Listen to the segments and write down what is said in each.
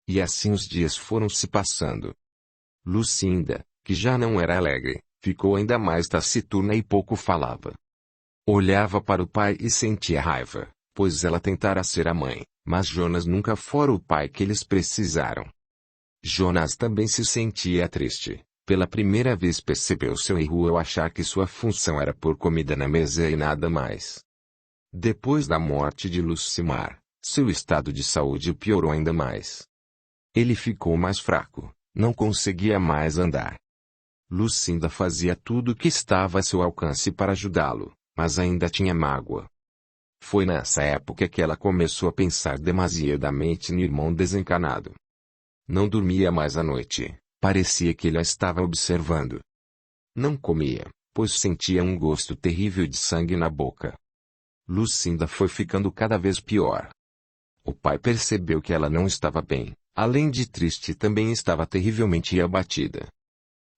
E assim os dias foram se passando. Lucinda, que já não era alegre, ficou ainda mais taciturna e pouco falava. Olhava para o pai e sentia raiva, pois ela tentara ser a mãe, mas Jonas nunca fora o pai que eles precisaram. Jonas também se sentia triste. Pela primeira vez percebeu seu erro ao achar que sua função era pôr comida na mesa e nada mais. Depois da morte de Lucimar, seu estado de saúde piorou ainda mais. Ele ficou mais fraco, não conseguia mais andar. Lucinda fazia tudo o que estava a seu alcance para ajudá-lo, mas ainda tinha mágoa. Foi nessa época que ela começou a pensar demasiadamente no irmão desencanado. Não dormia mais à noite, parecia que ele a estava observando. Não comia, pois sentia um gosto terrível de sangue na boca. Lucinda foi ficando cada vez pior. O pai percebeu que ela não estava bem, além de triste também estava terrivelmente abatida.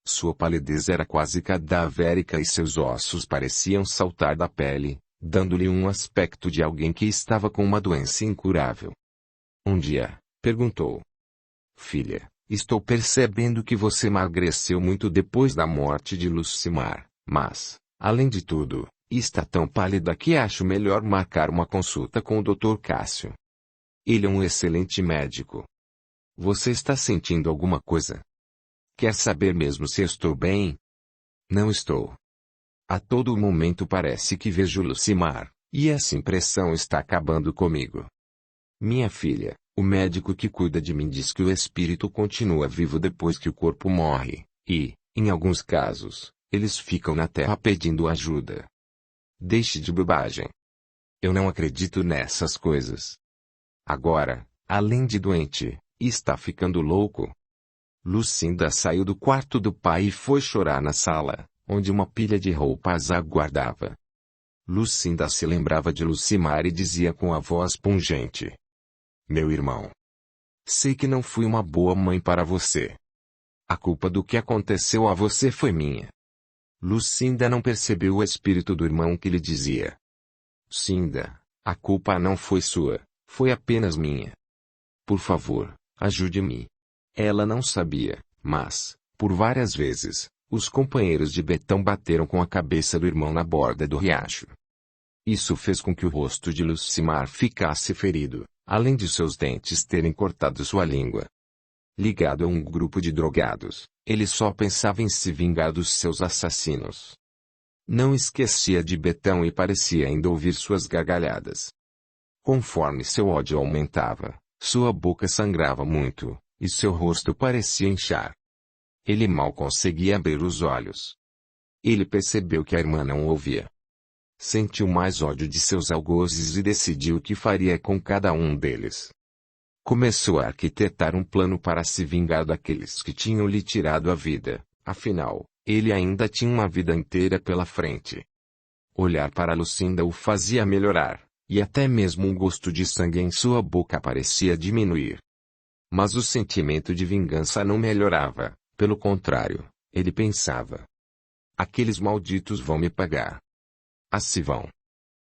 Sua palidez era quase cadavérica e seus ossos pareciam saltar da pele, dando-lhe um aspecto de alguém que estava com uma doença incurável. Um dia, perguntou: Filha, estou percebendo que você emagreceu muito depois da morte de Lucimar, mas, além de tudo, está tão pálida que acho melhor marcar uma consulta com o Dr. Cássio. Ele é um excelente médico. Você está sentindo alguma coisa? Quer saber mesmo se estou bem? Não estou. A todo momento parece que vejo Lucimar, e essa impressão está acabando comigo. Minha filha, o médico que cuida de mim diz que o espírito continua vivo depois que o corpo morre, e, em alguns casos, eles ficam na terra pedindo ajuda. Deixe de bobagem. Eu não acredito nessas coisas. Agora, além de doente, está ficando louco. Lucinda saiu do quarto do pai e foi chorar na sala, onde uma pilha de roupas a aguardava. Lucinda se lembrava de Lucimar e dizia com a voz pungente: Meu irmão, sei que não fui uma boa mãe para você. A culpa do que aconteceu a você foi minha. Lucinda não percebeu o espírito do irmão que lhe dizia: Cinda, a culpa não foi sua, foi apenas minha. Por favor, ajude-me. Ela não sabia, mas, por várias vezes, os companheiros de Betão bateram com a cabeça do irmão na borda do riacho. Isso fez com que o rosto de Lucimar ficasse ferido, além de seus dentes terem cortado sua língua. Ligado a um grupo de drogados, ele só pensava em se vingar dos seus assassinos. Não esquecia de Betão e parecia ainda ouvir suas gargalhadas. Conforme seu ódio aumentava, sua boca sangrava muito, e seu rosto parecia inchar. Ele mal conseguia abrir os olhos. Ele percebeu que a irmã não o ouvia. Sentiu mais ódio de seus algozes e decidiu o que faria com cada um deles. Começou a arquitetar um plano para se vingar daqueles que tinham lhe tirado a vida, afinal, ele ainda tinha uma vida inteira pela frente. Olhar para Lucinda o fazia melhorar, e até mesmo o gosto de sangue em sua boca parecia diminuir. Mas o sentimento de vingança não melhorava, pelo contrário, ele pensava: aqueles malditos vão me pagar. Assim vão.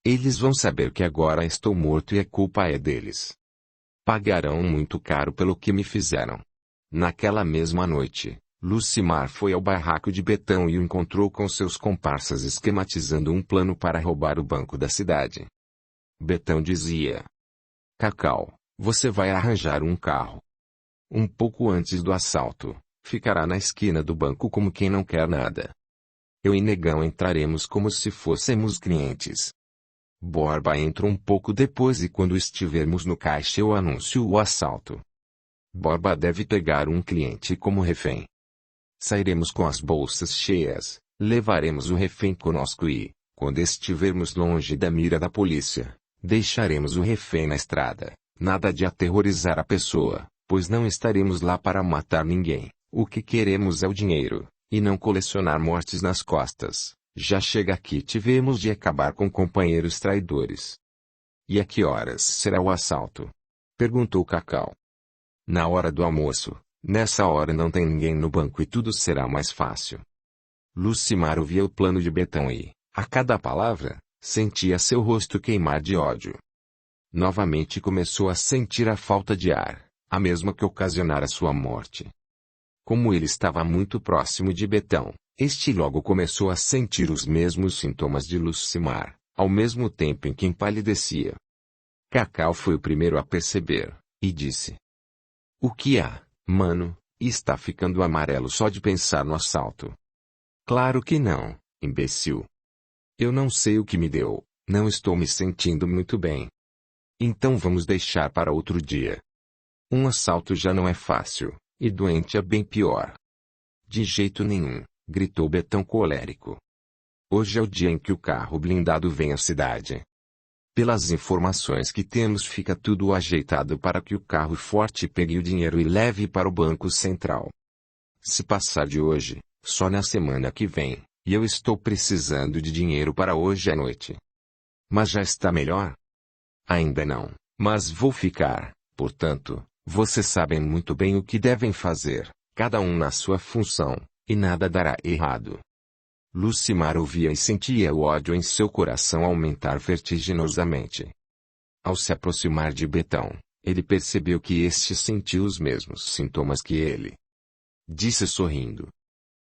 Eles vão saber que agora estou morto e a culpa é deles. Pagarão muito caro pelo que me fizeram. Naquela mesma noite, Lucimar foi ao barraco de Betão e o encontrou com seus comparsas esquematizando um plano para roubar o banco da cidade. Betão dizia: Cacau, você vai arranjar um carro. Um pouco antes do assalto, ficará na esquina do banco como quem não quer nada. Eu e Negão entraremos como se fôssemos clientes. Borba entra um pouco depois e quando estivermos no caixa eu anuncio o assalto. Borba deve pegar um cliente como refém. Sairemos com as bolsas cheias, levaremos o refém conosco e, quando estivermos longe da mira da polícia, deixaremos o refém na estrada. Nada de aterrorizar a pessoa, pois não estaremos lá para matar ninguém. O que queremos é o dinheiro, e não colecionar mortes nas costas. Já chega aqui tivemos de acabar com companheiros traidores. E a que horas será o assalto? Perguntou Cacau. Na hora do almoço. Nessa hora não tem ninguém no banco e tudo será mais fácil. Lucimar ouvia o plano de Betão e, a cada palavra, sentia seu rosto queimar de ódio. Novamente começou a sentir a falta de ar, a mesma que ocasionara sua morte. Como ele estava muito próximo de Betão, este logo começou a sentir os mesmos sintomas de Lucimar, ao mesmo tempo em que empalidecia. Cacau foi o primeiro a perceber, e disse: "O que há, mano? Está ficando amarelo só de pensar no assalto." "Claro que não, imbecil. Eu não sei o que me deu, não estou me sentindo muito bem." "Então vamos deixar para outro dia. Um assalto já não é fácil, e doente é bem pior." "De jeito nenhum," gritou Betão colérico. "Hoje é o dia em que o carro blindado vem à cidade. Pelas informações que temos, fica tudo ajeitado para que o carro forte pegue o dinheiro e leve para o Banco Central. Se passar de hoje, só na semana que vem, e eu estou precisando de dinheiro para hoje à noite." "Mas já está melhor?" "Ainda não, mas vou ficar, portanto, vocês sabem muito bem o que devem fazer, cada um na sua função, e nada dará errado." Lucimar ouvia e sentia o ódio em seu coração aumentar vertiginosamente. Ao se aproximar de Betão, ele percebeu que este sentiu os mesmos sintomas que ele. Disse sorrindo: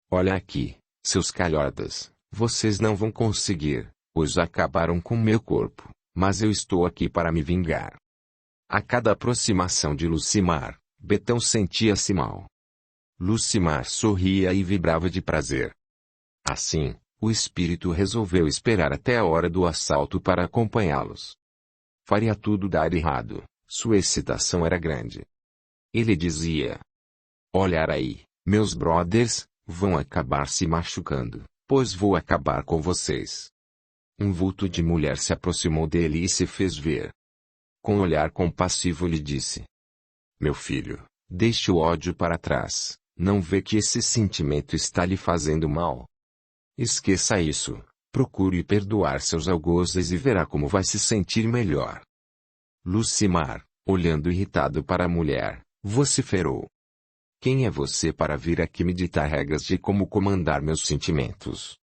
"Olha aqui, seus calhordas, vocês não vão conseguir, pois acabaram com meu corpo, mas eu estou aqui para me vingar." A cada aproximação de Lucimar, Betão sentia-se mal. Lucimar sorria e vibrava de prazer. Assim, o espírito resolveu esperar até a hora do assalto para acompanhá-los. Faria tudo dar errado, sua excitação era grande. Ele dizia: "Olhar aí, meus brothers, vão acabar se machucando, pois vou acabar com vocês." Um vulto de mulher se aproximou dele e se fez ver. Com um olhar compassivo lhe disse: "Meu filho, deixe o ódio para trás, não vê que esse sentimento está lhe fazendo mal? Esqueça isso, procure perdoar seus algozes e verá como vai se sentir melhor." Lucimar, olhando irritado para a mulher, vociferou: "Quem é você para vir aqui me ditar regras de como comandar meus sentimentos?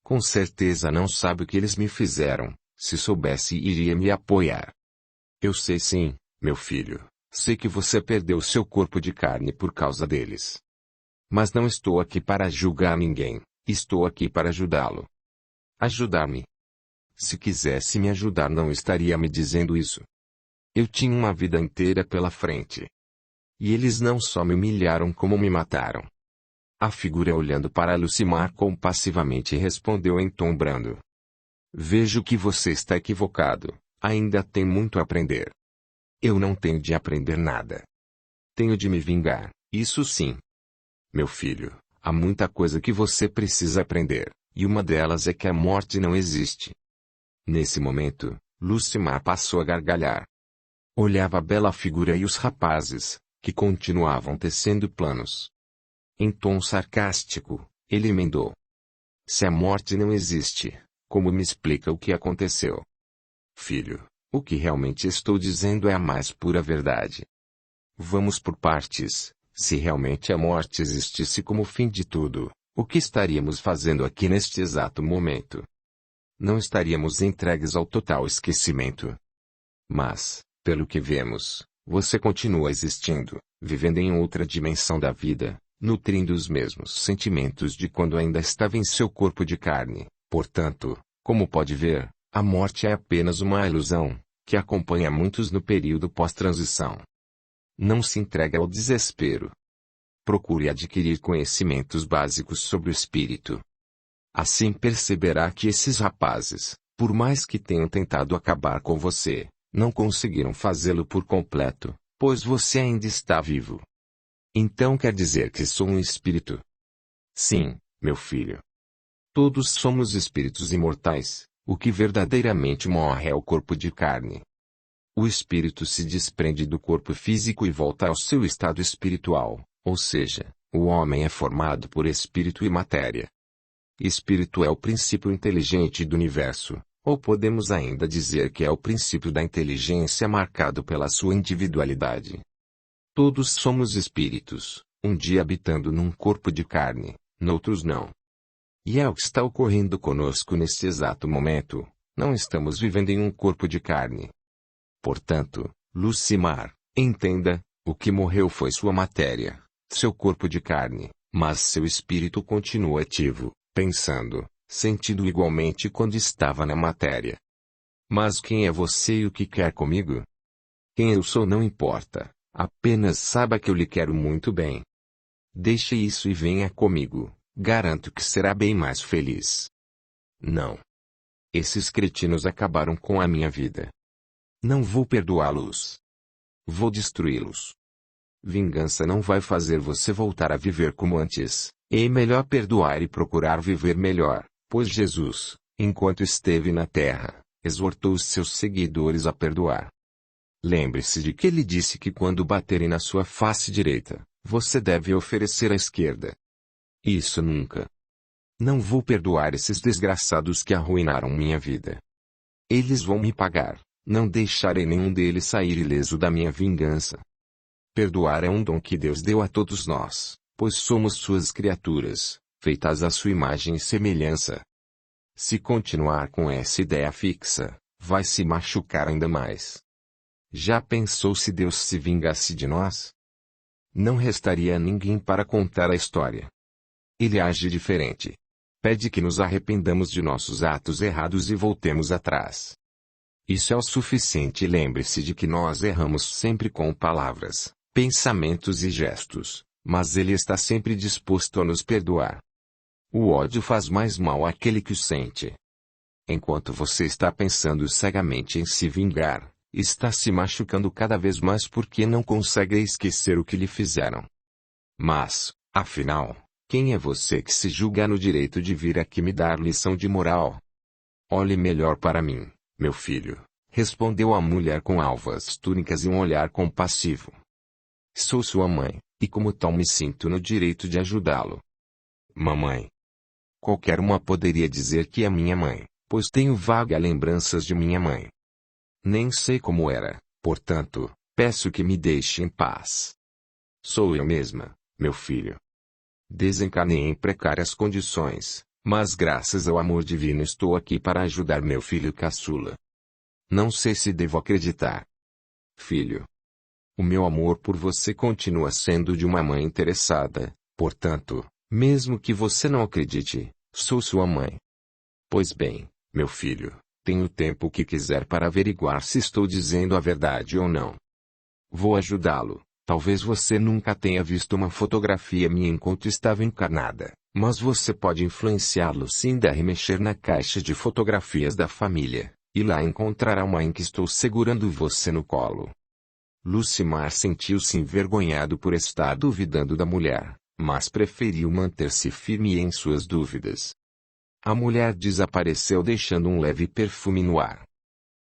Com certeza não sabe o que eles me fizeram, se soubesse iria me apoiar." "Eu sei sim, meu filho, sei que você perdeu seu corpo de carne por causa deles. Mas não estou aqui para julgar ninguém, estou aqui para ajudá-lo." "Ajudar-me? Se quisesse me ajudar não estaria me dizendo isso. Eu tinha uma vida inteira pela frente. E eles não só me humilharam como me mataram." A figura olhando para Lucimar compassivamente respondeu em tom brando: "Vejo que você está equivocado, ainda tem muito a aprender." "Eu não tenho de aprender nada. Tenho de me vingar, isso sim." "Meu filho, há muita coisa que você precisa aprender, e uma delas é que a morte não existe." Nesse momento, Lucimar passou a gargalhar. Olhava a bela figura e os rapazes, que continuavam tecendo planos. Em tom sarcástico, ele emendou: "Se a morte não existe, como me explica o que aconteceu?" "Filho, o que realmente estou dizendo é a mais pura verdade. Vamos por partes. Se realmente a morte existisse como fim de tudo, o que estaríamos fazendo aqui neste exato momento? Não estaríamos entregues ao total esquecimento. Mas, pelo que vemos, você continua existindo, vivendo em outra dimensão da vida, nutrindo os mesmos sentimentos de quando ainda estava em seu corpo de carne. Portanto, como pode ver, a morte é apenas uma ilusão, que acompanha muitos no período pós-transição. Não se entregue ao desespero. Procure adquirir conhecimentos básicos sobre o espírito. Assim perceberá que esses rapazes, por mais que tenham tentado acabar com você, não conseguiram fazê-lo por completo, pois você ainda está vivo." "Então quer dizer que sou um espírito?" "Sim, meu filho. Todos somos espíritos imortais, o que verdadeiramente morre é o corpo de carne. O espírito se desprende do corpo físico e volta ao seu estado espiritual, ou seja, o homem é formado por espírito e matéria. Espírito é o princípio inteligente do universo, ou podemos ainda dizer que é o princípio da inteligência marcado pela sua individualidade. Todos somos espíritos, um dia habitando num corpo de carne, noutros não. E é o que está ocorrendo conosco neste exato momento, não estamos vivendo em um corpo de carne. Portanto, Lucimar, entenda, O que morreu foi sua matéria, seu corpo de carne, mas seu espírito continua ativo, pensando, sentindo igualmente quando estava na matéria. Mas quem é você e o que quer comigo? Quem eu sou não importa, apenas saiba que eu lhe quero muito bem. Deixe isso e venha comigo, garanto que será bem mais feliz. Não. Esses cretinos acabaram com a minha vida. Não vou perdoá-los. Vou destruí-los. Vingança não vai fazer você voltar a viver como antes. É melhor perdoar e procurar viver melhor, pois Jesus, enquanto esteve na terra, exortou os seus seguidores a perdoar. Lembre-se de que ele disse que quando baterem na sua face direita, você deve oferecer à esquerda. Isso nunca. Não vou perdoar esses desgraçados que arruinaram minha vida. Eles vão me pagar, não deixarei nenhum deles sair ileso da minha vingança. Perdoar é um dom que Deus deu a todos nós, pois somos suas criaturas, feitas à sua imagem e semelhança. Se continuar com essa ideia fixa, vai se machucar ainda mais. Já pensou se Deus se vingasse de nós? Não restaria ninguém para contar a história. Ele age diferente. Pede que nos arrependamos de nossos atos errados e voltemos atrás. Isso é o suficiente e lembre-se de que nós erramos sempre com palavras, pensamentos e gestos, mas Ele está sempre disposto a nos perdoar. O ódio faz mais mal àquele que o sente. Enquanto você está pensando cegamente em se vingar, está se machucando cada vez mais porque não consegue esquecer o que lhe fizeram. Mas, afinal, quem é você que se julga no direito de vir aqui me dar lição de moral? Olhe melhor para mim, meu filho, respondeu a mulher com alvas túnicas e um olhar compassivo. Sou sua mãe, e como tal me sinto no direito de ajudá-lo. Mamãe. Qualquer uma poderia dizer que é minha mãe, pois tenho vagas lembranças de minha mãe. Nem sei como era, portanto, peço que me deixe em paz. Sou eu mesma, meu filho. Desencarnei em precárias condições, mas graças ao amor divino estou aqui para ajudar meu filho caçula. Não sei se devo acreditar. Filho. O meu amor por você continua sendo de uma mãe interessada, portanto, mesmo que você não acredite, sou sua mãe. Pois bem, meu filho, tenho o tempo que quiser para averiguar se estou dizendo a verdade ou não. Vou ajudá-lo. Talvez você nunca tenha visto uma fotografia minha enquanto estava encarnada, mas você pode influenciá-lo sim a remexer na caixa de fotografias da família, e lá encontrará uma em que estou segurando você no colo. Lucimar sentiu-se envergonhado por estar duvidando da mulher, mas preferiu manter-se firme em suas dúvidas. A mulher desapareceu deixando um leve perfume no ar.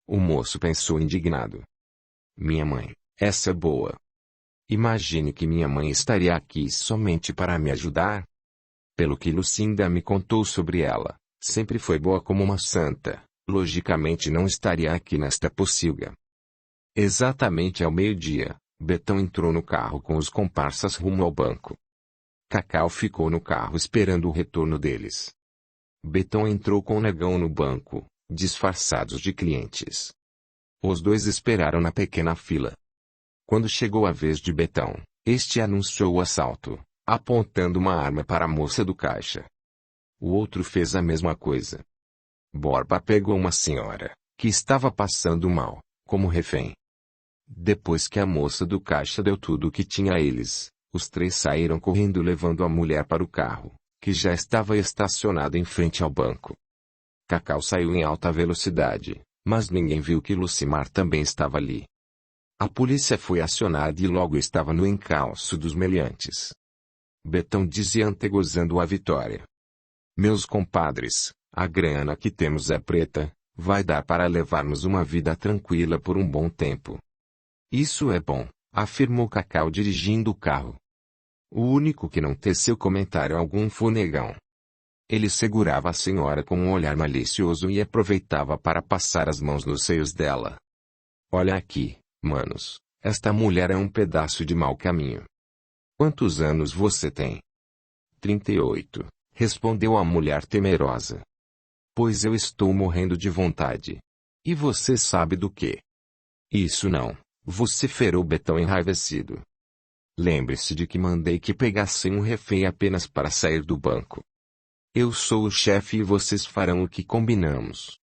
O moço pensou indignado. Minha mãe, essa é boa. Imagine que minha mãe estaria aqui somente para me ajudar. Pelo que Lucinda me contou sobre ela, sempre foi boa como uma santa, logicamente não estaria aqui nesta pocilga. Exatamente ao meio-dia, Betão entrou no carro com os comparsas rumo ao banco. Cacau ficou no carro esperando o retorno deles. Betão entrou com o Negão no banco, disfarçados de clientes. Os dois esperaram na pequena fila. Quando chegou a vez de Betão, este anunciou o assalto, apontando uma arma para a moça do caixa. O outro fez a mesma coisa. Borba pegou uma senhora, que estava passando mal, como refém. Depois que a moça do caixa deu tudo o que tinha a eles, os três saíram correndo levando a mulher para o carro, que já estava estacionado em frente ao banco. Cacau saiu em alta velocidade, mas ninguém viu que Lucimar também estava ali. A polícia foi acionada e logo estava no encalço dos meliantes. Betão dizia antegozando a vitória. Meus compadres, a grana que temos é preta, vai dar para levarmos uma vida tranquila por um bom tempo. Isso é bom, afirmou Cacau dirigindo o carro. O único que não teceu comentário algum foi o Negão. Ele segurava a senhora com um olhar malicioso e aproveitava para passar as mãos nos seios dela. Olha aqui. Manos, esta mulher é um pedaço de mau caminho. Quantos anos você tem? 38, respondeu a mulher temerosa. Pois eu estou morrendo de vontade. E você sabe do quê? Isso não, vociferou Betão enraivecido. Lembre-se de que mandei que pegassem um refém apenas para sair do banco. Eu sou o chefe e vocês farão o que combinamos.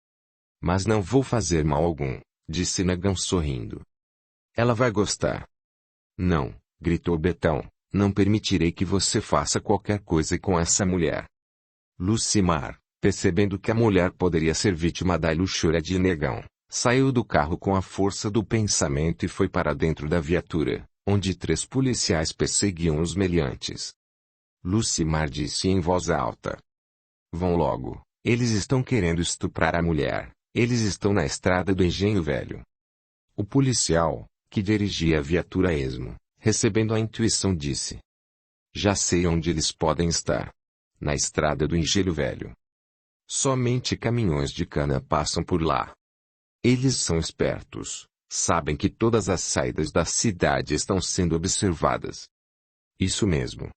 Mas não vou fazer mal algum, disse Negão sorrindo. Ela vai gostar. Não, gritou Betão, não permitirei que você faça qualquer coisa com essa mulher. Lucimar, percebendo que a mulher poderia ser vítima da luxúria de Negão, saiu do carro com a força do pensamento e foi para dentro da viatura, onde 3 policiais perseguiam os meliantes. Lucimar disse em voz alta. Vão logo, eles estão querendo estuprar a mulher, eles estão na estrada do Engenho Velho. O policial, que dirigia a viatura a esmo, recebendo a intuição disse. Já sei onde eles podem estar. Na estrada do Engenho Velho. Somente caminhões de cana passam por lá. Eles são espertos, sabem que todas as saídas da cidade estão sendo observadas. Isso mesmo.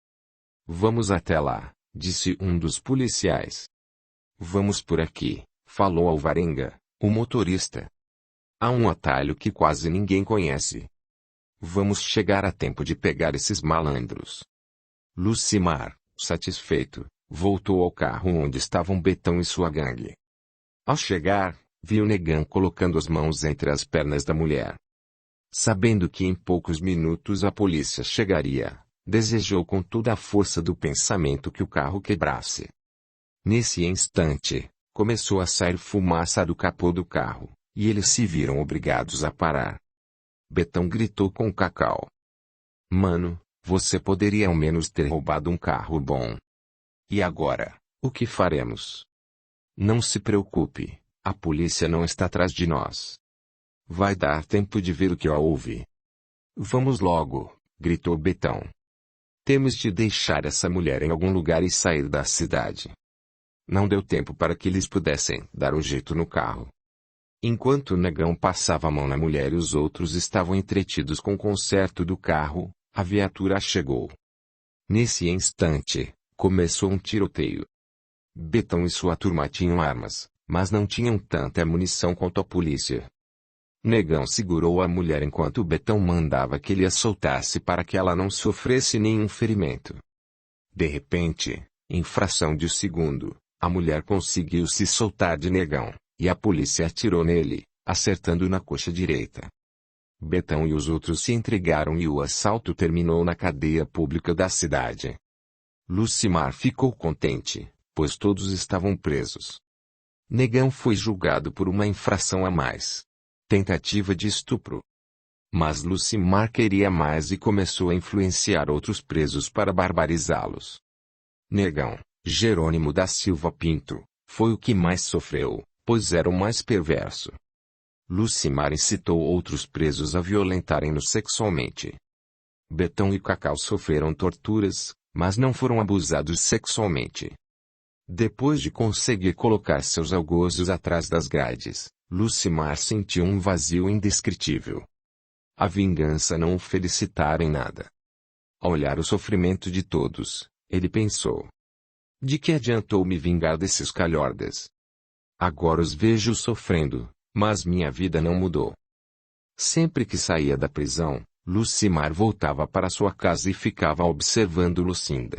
Vamos até lá, disse um dos policiais. Vamos por aqui, falou Alvarenga, o motorista. Há um atalho que quase ninguém conhece. Vamos chegar a tempo de pegar esses malandros. Lucimar, satisfeito, voltou ao carro onde estavam Betão e sua gangue. Ao chegar, viu Negão colocando as mãos entre as pernas da mulher. Sabendo que em poucos minutos a polícia chegaria, desejou com toda a força do pensamento que o carro quebrasse. Nesse instante, começou a sair fumaça do capô do carro, e eles se viram obrigados a parar. Betão gritou com Cacau. Mano, você poderia ao menos ter roubado um carro bom. E agora, o que faremos? Não se preocupe, a polícia não está atrás de nós. Vai dar tempo de ver o que houve. Vamos logo, gritou Betão. Temos de deixar essa mulher em algum lugar e sair da cidade. Não deu tempo para que eles pudessem dar um jeito no carro. Enquanto o Negão passava a mão na mulher e os outros estavam entretidos com o conserto do carro, a viatura chegou. Nesse instante, começou um tiroteio. Betão e sua turma tinham armas, mas não tinham tanta munição quanto a polícia. Negão segurou a mulher enquanto Betão mandava que ele a soltasse para que ela não sofresse nenhum ferimento. De repente, em fração de segundo, a mulher conseguiu se soltar de Negão, e a polícia atirou nele, acertando na coxa direita. Betão e os outros se entregaram e o assalto terminou na cadeia pública da cidade. Lucimar ficou contente, pois todos estavam presos. Negão foi julgado por uma infração a mais. Tentativa de estupro. Mas Lucimar queria mais e começou a influenciar outros presos para barbarizá-los. Negão, Jerônimo da Silva Pinto, foi o que mais sofreu, pois era o mais perverso. Lucimar incitou outros presos a violentarem-no sexualmente. Betão e Cacau sofreram torturas, mas não foram abusados sexualmente. Depois de conseguir colocar seus algozes atrás das grades, Lucimar sentiu um vazio indescritível. A vingança não o felicitara em nada. Ao olhar o sofrimento de todos, ele pensou. De que adiantou me vingar desses calhordas? Agora os vejo sofrendo, mas minha vida não mudou. Sempre que saía da prisão, Lucimar voltava para sua casa e ficava observando Lucinda.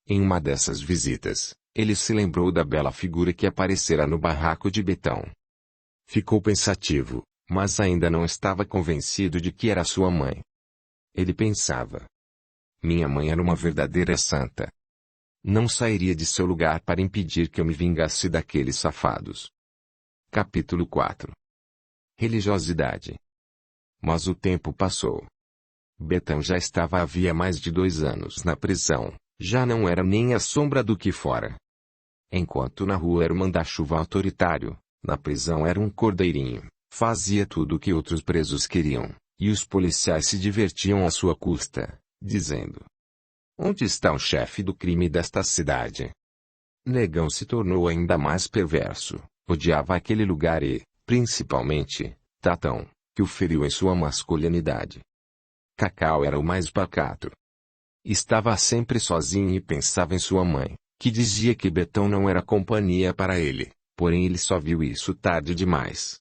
Em uma dessas visitas, ele se lembrou da bela figura que aparecera no barraco de Betão. Ficou pensativo, mas ainda não estava convencido de que era sua mãe. Ele pensava. Minha mãe era uma verdadeira santa. Não sairia de seu lugar para impedir que eu me vingasse daqueles safados. Capítulo 4. Religiosidade. Mas o tempo passou. Betão já estava havia mais de 2 anos na prisão, já não era nem a sombra do que fora. Enquanto na rua era um manda-chuva autoritário, na prisão era um cordeirinho, fazia tudo o que outros presos queriam, e os policiais se divertiam à sua custa, dizendo: onde está o chefe do crime desta cidade? Negão se tornou ainda mais perverso, odiava aquele lugar e, principalmente, Tatão, que o feriu em sua masculinidade. Cacau era o mais pacato. Estava sempre sozinho e pensava em sua mãe, que dizia que Betão não era companhia para ele, porém ele só viu isso tarde demais.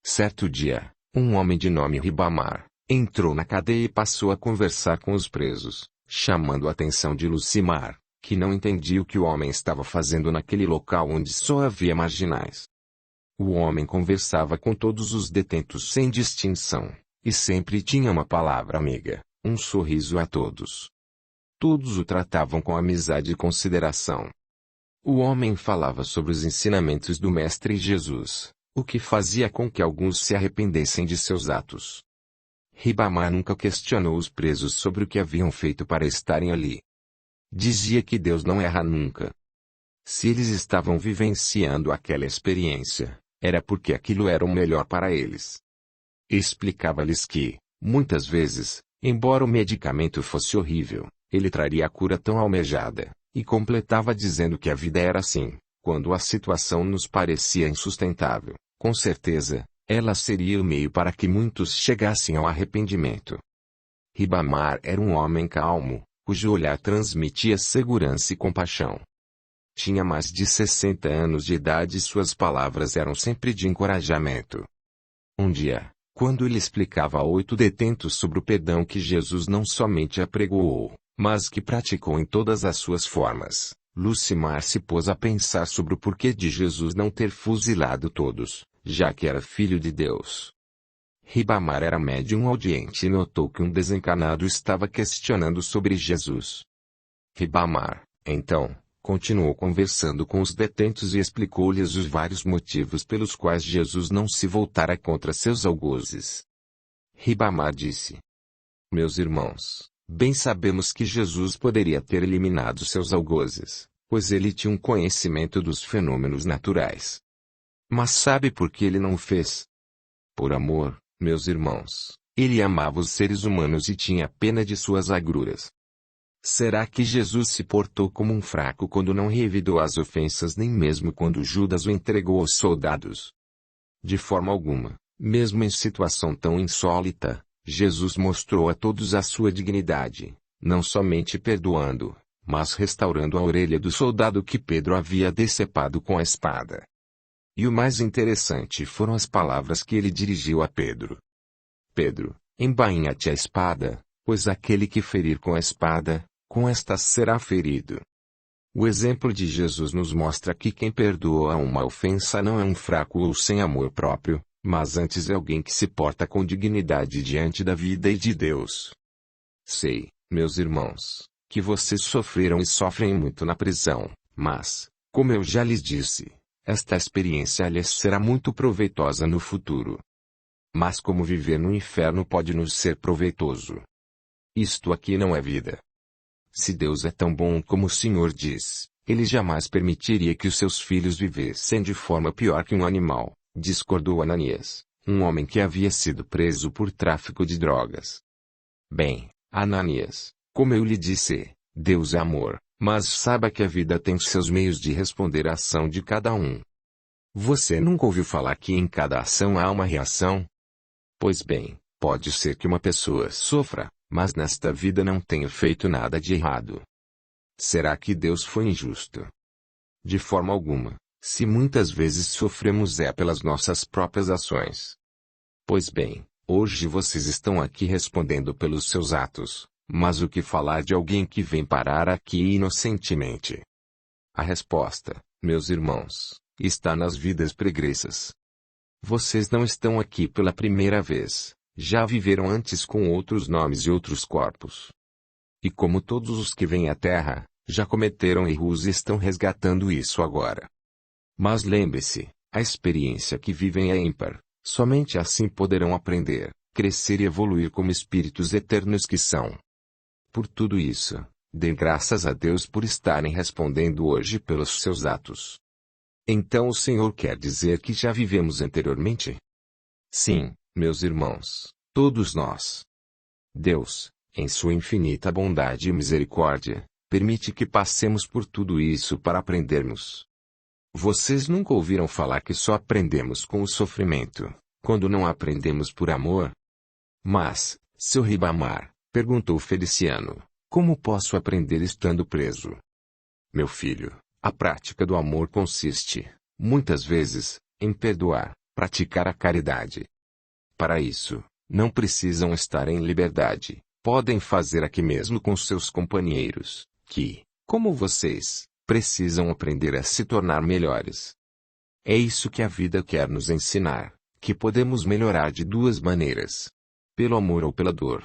Certo dia, um homem de nome Ribamar, Entrou na cadeia e passou a conversar com os presos, chamando a atenção de Lucimar, que não entendia o que o homem estava fazendo naquele local onde só havia marginais. O homem conversava com todos os detentos sem distinção, e sempre tinha uma palavra amiga, um sorriso a todos. Todos o tratavam com amizade e consideração. O homem falava sobre os ensinamentos do Mestre Jesus, o que fazia com que alguns se arrependessem de seus atos. Ribamar nunca questionou os presos sobre o que haviam feito para estarem ali. Dizia que Deus não erra nunca. Se eles estavam vivenciando aquela experiência, era porque aquilo era o melhor para eles. Explicava-lhes que, muitas vezes, embora o medicamento fosse horrível, ele traria a cura tão almejada, e completava dizendo que a vida era assim, quando a situação nos parecia insustentável, com certeza, ela seria o meio para que muitos chegassem ao arrependimento. Ribamar era um homem calmo, cujo olhar transmitia segurança e compaixão. Tinha mais de 60 anos de idade e suas palavras eram sempre de encorajamento. Um dia, quando ele explicava a 8 detentos sobre o perdão que Jesus não somente apregoou, mas que praticou em todas as suas formas, Lucimar se pôs a pensar sobre o porquê de Jesus não ter fuzilado todos, já que era filho de Deus. Ribamar era médium audiente e notou que um desencarnado estava questionando sobre Jesus. Ribamar, então, continuou conversando com os detentos e explicou-lhes os vários motivos pelos quais Jesus não se voltara contra seus algozes. Ribamar disse: Meus irmãos, bem sabemos que Jesus poderia ter eliminado seus algozes, pois ele tinha um conhecimento dos fenômenos naturais. Mas sabe por que ele não o fez? Por amor, meus irmãos, ele amava os seres humanos e tinha pena de suas agruras. Será que Jesus se portou como um fraco quando não revidou as ofensas nem mesmo quando Judas o entregou aos soldados? De forma alguma, mesmo em situação tão insólita, Jesus mostrou a todos a sua dignidade, não somente perdoando, mas restaurando a orelha do soldado que Pedro havia decepado com a espada. E o mais interessante foram as palavras que ele dirigiu a Pedro. Pedro, embainha-te a espada, pois aquele que ferir com a espada, com esta será ferido. O exemplo de Jesus nos mostra que quem perdoa uma ofensa não é um fraco ou sem amor próprio, mas antes é alguém que se porta com dignidade diante da vida e de Deus. Sei, meus irmãos, que vocês sofreram e sofrem muito na prisão, mas, como eu já lhes disse, esta experiência lhes será muito proveitosa no futuro. Mas como viver no inferno pode nos ser proveitoso? Isto aqui não é vida. Se Deus é tão bom como o Senhor diz, Ele jamais permitiria que os seus filhos vivessem de forma pior que um animal, discordou Ananias, um homem que havia sido preso por tráfico de drogas. Bem, Ananias, como eu lhe disse, Deus é amor, mas saiba que a vida tem seus meios de responder à ação de cada um. Você nunca ouviu falar que em cada ação há uma reação? Pois bem, pode ser que uma pessoa sofra, mas nesta vida não tenha feito nada de errado. Será que Deus foi injusto? De forma alguma, se muitas vezes sofremos é pelas nossas próprias ações. Pois bem, hoje vocês estão aqui respondendo pelos seus atos, mas o que falar de alguém que vem parar aqui inocentemente? A resposta, meus irmãos, está nas vidas pregressas. Vocês não estão aqui pela primeira vez. Já viveram antes com outros nomes e outros corpos. E como todos os que vêm à Terra, já cometeram erros e estão resgatando isso agora. Mas lembre-se, a experiência que vivem é ímpar, somente assim poderão aprender, crescer e evoluir como espíritos eternos que são. Por tudo isso, dê graças a Deus por estarem respondendo hoje pelos seus atos. Então o Senhor quer dizer que já vivemos anteriormente? Sim. Meus irmãos, todos nós. Deus, em sua infinita bondade e misericórdia, permite que passemos por tudo isso para aprendermos. Vocês nunca ouviram falar que só aprendemos com o sofrimento, quando não aprendemos por amor? Mas, seu Ribamar, perguntou Feliciano, como posso aprender estando preso? Meu filho, a prática do amor consiste, muitas vezes, em perdoar, praticar a caridade. Para isso, Não precisam estar em liberdade. Podem fazer aqui mesmo com seus companheiros, que, como vocês, precisam aprender a se tornar melhores. É isso que a vida quer nos ensinar, que podemos melhorar de duas maneiras: pelo amor ou pela dor.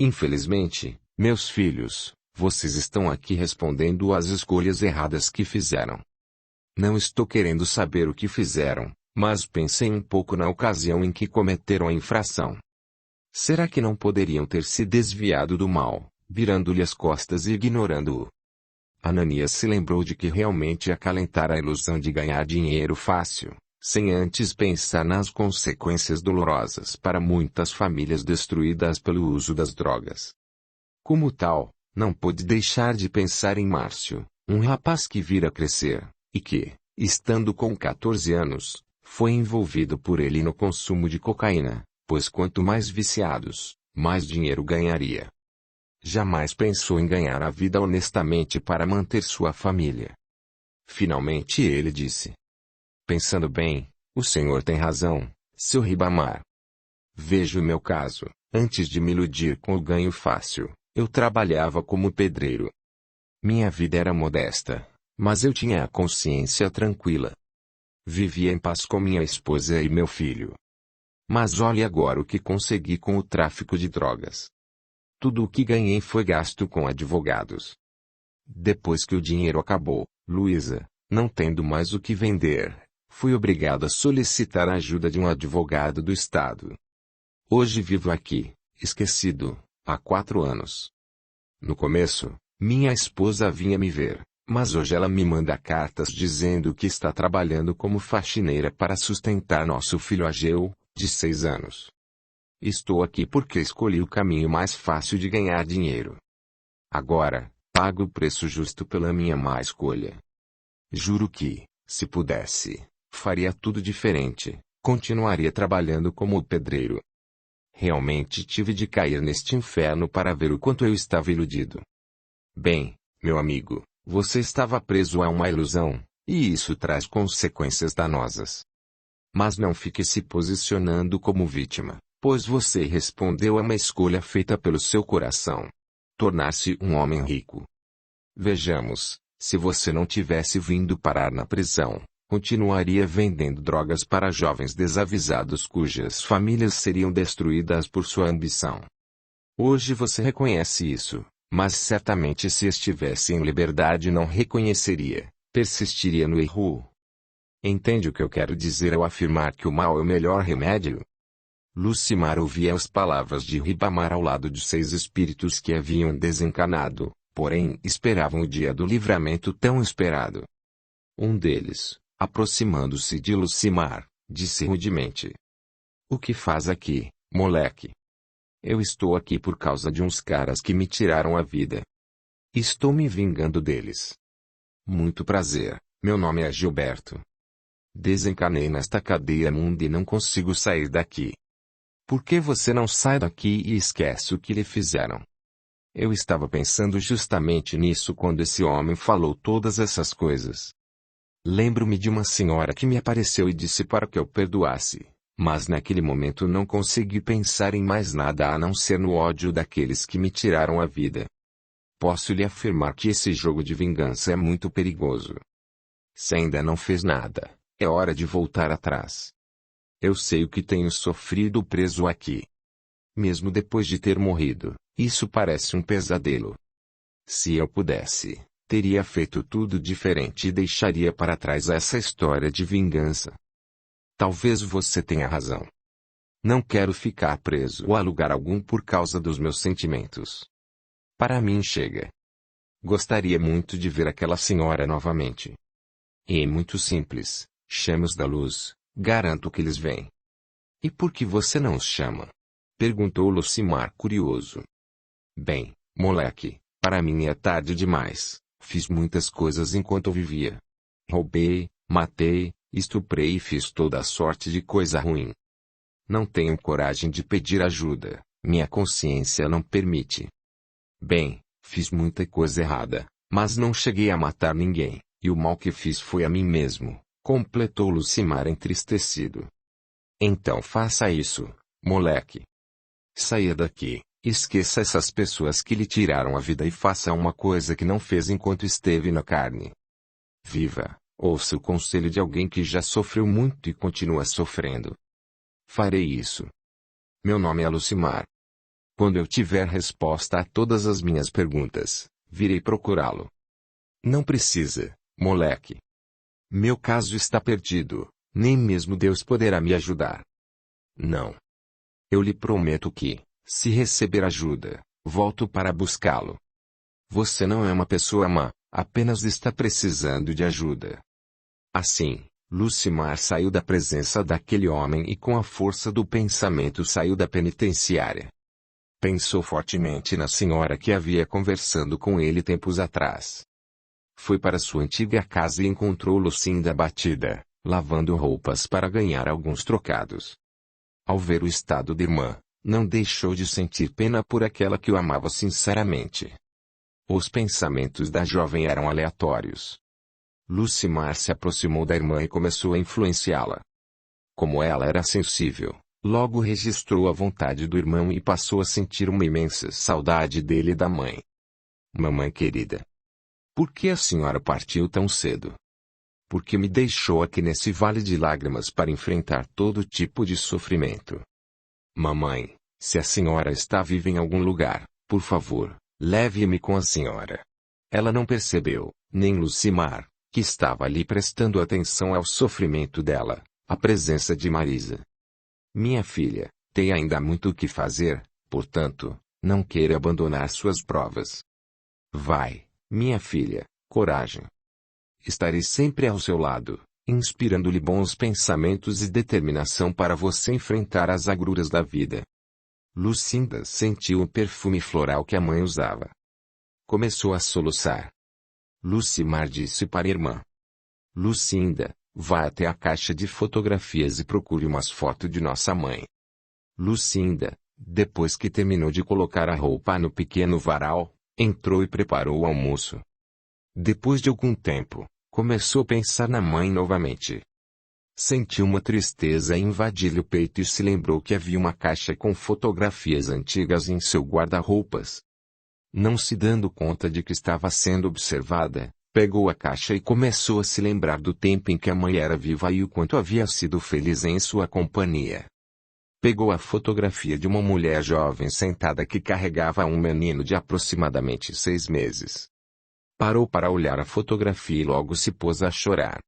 Infelizmente, meus filhos, vocês estão aqui respondendo às escolhas erradas que fizeram. Não estou querendo saber o que fizeram, mas pensem um pouco na ocasião em que cometeram a infração. Será que não poderiam ter se desviado do mal, virando-lhe as costas e ignorando-o? Ananias se lembrou de que realmente acalentara a ilusão de ganhar dinheiro fácil, sem antes pensar nas consequências dolorosas para muitas famílias destruídas pelo uso das drogas. Como tal, não pôde deixar de pensar em Márcio, um rapaz que vira crescer, e que, estando com 14 anos, foi envolvido por ele no consumo de cocaína, pois quanto mais viciados, mais dinheiro ganharia. Jamais pensou em ganhar a vida honestamente para manter sua família. Finalmente ele disse: pensando bem, o senhor tem razão, seu Ribamar. Veja o meu caso, antes de me iludir com o ganho fácil, eu trabalhava como pedreiro. Minha vida era modesta, mas eu tinha a consciência tranquila. Vivia em paz com minha esposa e meu filho. Mas olhe agora o que consegui com o tráfico de drogas. Tudo o que ganhei foi gasto com advogados. Depois que o dinheiro acabou, Luísa, não tendo mais o que vender, fui obrigado a solicitar a ajuda de um advogado do Estado. Hoje vivo aqui, esquecido, há 4 anos. No começo, minha esposa vinha me ver, mas hoje ela me manda cartas dizendo que está trabalhando como faxineira para sustentar nosso filho Ageu, de 6 anos. Estou aqui porque escolhi o caminho mais fácil de ganhar dinheiro. Agora, pago o preço justo pela minha má escolha. Juro que, se pudesse, faria tudo diferente, continuaria trabalhando como pedreiro. Realmente tive de cair neste inferno para ver o quanto eu estava iludido. Bem, meu amigo, você estava preso a uma ilusão, e isso traz consequências danosas. Mas não fique se posicionando como vítima, pois você respondeu a uma escolha feita pelo seu coração: tornar-se um homem rico. Vejamos, se você não tivesse vindo parar na prisão, continuaria vendendo drogas para jovens desavisados cujas famílias seriam destruídas por sua ambição. Hoje você reconhece isso, mas certamente se estivesse em liberdade não reconheceria, persistiria no erro. Entende o que eu quero dizer ao afirmar que o mal é o melhor remédio? Lucimar ouvia as palavras de Ribamar ao lado de 6 espíritos que haviam desencanado, porém esperavam o dia do livramento tão esperado. Um deles, aproximando-se de Lucimar, disse rudemente: o que faz aqui, moleque? Eu estou aqui por causa de uns caras que me tiraram a vida. Estou me vingando deles. Muito prazer, meu nome é Gilberto. Desencanei nesta cadeia imunda e não consigo sair daqui. Por que você não sai daqui e esquece o que lhe fizeram? Eu estava pensando justamente nisso quando esse homem falou todas essas coisas. Lembro-me de uma senhora que me apareceu e disse para que eu perdoasse, mas naquele momento não consegui pensar em mais nada a não ser no ódio daqueles que me tiraram a vida. Posso lhe afirmar que esse jogo de vingança é muito perigoso. Se ainda não fez nada, é hora de voltar atrás. Eu sei o que tenho sofrido preso aqui. Mesmo depois de ter morrido, isso parece um pesadelo. Se eu pudesse, teria feito tudo diferente e deixaria para trás essa história de vingança. Talvez você tenha razão. Não quero ficar preso a lugar algum por causa dos meus sentimentos. Para mim chega. Gostaria muito de ver aquela senhora novamente. É muito simples, chame-os da luz. Garanto que eles vêm. E por que você não os chama? Perguntou Lucimar curioso. Bem, moleque, para mim é tarde demais. Fiz muitas coisas enquanto vivia. Roubei, matei, estuprei e fiz toda a sorte de coisa ruim. Não tenho coragem de pedir ajuda, minha consciência não permite. Bem, fiz muita coisa errada, mas não cheguei a matar ninguém, e o mal que fiz foi a mim mesmo. Completou Lucimar entristecido. Então faça isso, moleque. Saia daqui, esqueça essas pessoas que lhe tiraram a vida e faça uma coisa que não fez enquanto esteve na carne. Viva, ouça o conselho de alguém que já sofreu muito e continua sofrendo. Farei isso. Meu nome é Lucimar. Quando eu tiver resposta a todas as minhas perguntas, virei procurá-lo. Não precisa, moleque. Meu caso está perdido, nem mesmo Deus poderá me ajudar. Não. Eu lhe prometo que, se receber ajuda, volto para buscá-lo. Você não é uma pessoa má, apenas está precisando de ajuda. Assim, Lucimar saiu da presença daquele homem e com a força do pensamento saiu da penitenciária. Pensou fortemente na senhora que havia conversando com ele tempos atrás. Foi para sua antiga casa e encontrou Lucinda abatida, lavando roupas para ganhar alguns trocados. Ao ver o estado da irmã, não deixou de sentir pena por aquela que o amava sinceramente. Os pensamentos da jovem eram aleatórios. Lucimar se aproximou da irmã e começou a influenciá-la. Como ela era sensível, logo registrou a vontade do irmão e passou a sentir uma imensa saudade dele e da mãe. Mamãe querida. Por que a senhora partiu tão cedo? Por que me deixou aqui nesse vale de lágrimas para enfrentar todo tipo de sofrimento? Mamãe, se a senhora está viva em algum lugar, por favor, leve-me com a senhora. Ela não percebeu, nem Lucimar, que estava ali prestando atenção ao sofrimento dela, a presença de Marisa. Minha filha, tem ainda muito o que fazer, portanto, não queira abandonar suas provas. Vai, minha filha, coragem. Estarei sempre ao seu lado, inspirando-lhe bons pensamentos e determinação para você enfrentar as agruras da vida. Lucinda sentiu o perfume floral que a mãe usava. Começou a soluçar. Lucimar disse para a irmã. Lucinda, vá até a caixa de fotografias e procure umas fotos de nossa mãe. Lucinda, depois que terminou de colocar a roupa no pequeno varal, entrou e preparou o almoço. Depois de algum tempo, começou a pensar na mãe novamente. Sentiu uma tristeza invadir-lhe o peito e se lembrou que havia uma caixa com fotografias antigas em seu guarda-roupas. Não se dando conta de que estava sendo observada, pegou a caixa e começou a se lembrar do tempo em que a mãe era viva e o quanto havia sido feliz em sua companhia. Pegou a fotografia de uma mulher jovem sentada que carregava um menino de aproximadamente 6 meses. Parou para olhar a fotografia e logo se pôs a chorar.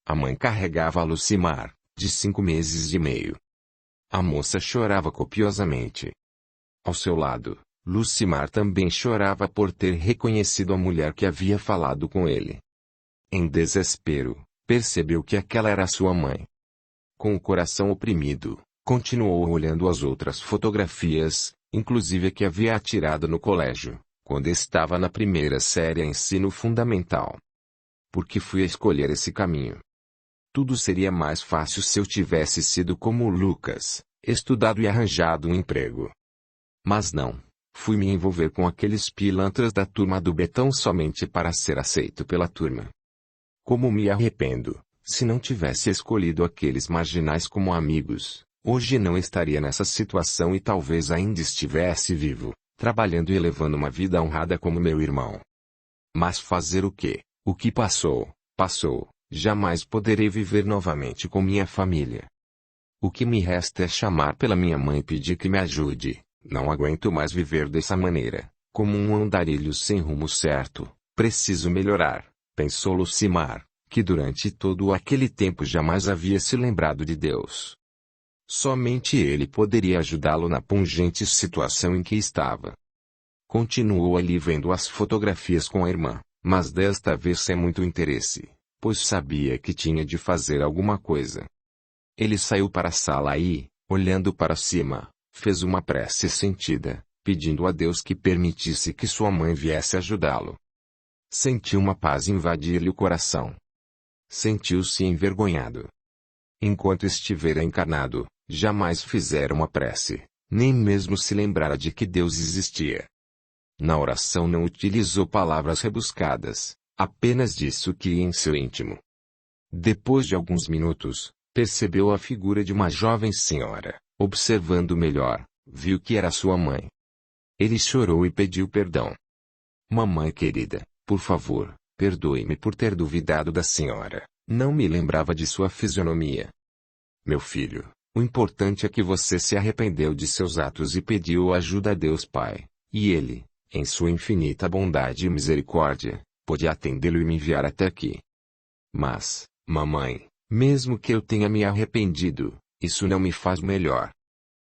A mãe carregava a Lucimar, de 5 meses e meio. A moça chorava copiosamente. Ao seu lado, Lucimar também chorava por ter reconhecido a mulher que havia falado com ele. Em desespero, percebeu que aquela era sua mãe. Com o coração oprimido, continuou olhando as outras fotografias, inclusive a que havia atirado no colégio, quando estava na primeira série ensino fundamental. Por que fui escolher esse caminho? Tudo seria mais fácil se eu tivesse sido como o Lucas, estudado e arranjado um emprego. Mas não. Fui me envolver com aqueles pilantras da turma do Betão somente para ser aceito pela turma. Como me arrependo, se não tivesse escolhido aqueles marginais como amigos, hoje não estaria nessa situação e talvez ainda estivesse vivo, trabalhando e levando uma vida honrada como meu irmão. Mas fazer o quê? O que passou, passou, jamais poderei viver novamente com minha família. O que me resta é chamar pela minha mãe e pedir que me ajude. Não aguento mais viver dessa maneira, como um andarilho sem rumo certo, preciso melhorar, pensou Lucimar, que durante todo aquele tempo jamais havia se lembrado de Deus. Somente ele poderia ajudá-lo na pungente situação em que estava. Continuou ali vendo as fotografias com a irmã, mas desta vez sem muito interesse, pois sabia que tinha de fazer alguma coisa. Ele saiu para a sala e, olhando para cima, fez uma prece sentida, pedindo a Deus que permitisse que sua mãe viesse ajudá-lo. Sentiu uma paz invadir-lhe o coração. Sentiu-se envergonhado. Enquanto estivera encarnado, jamais fizera uma prece, nem mesmo se lembrara de que Deus existia. Na oração não utilizou palavras rebuscadas, apenas disse o que ia em seu íntimo. Depois de alguns minutos, percebeu a figura de uma jovem senhora. Observando melhor, viu que era sua mãe. Ele chorou e pediu perdão. Mamãe querida, por favor, perdoe-me por ter duvidado da senhora. Não me lembrava de sua fisionomia. Meu filho, o importante é que você se arrependeu de seus atos e pediu ajuda a Deus Pai, e Ele, em sua infinita bondade e misericórdia, pôde atendê-lo e me enviar até aqui. Mas, mamãe, mesmo que eu tenha me arrependido, isso não me faz melhor.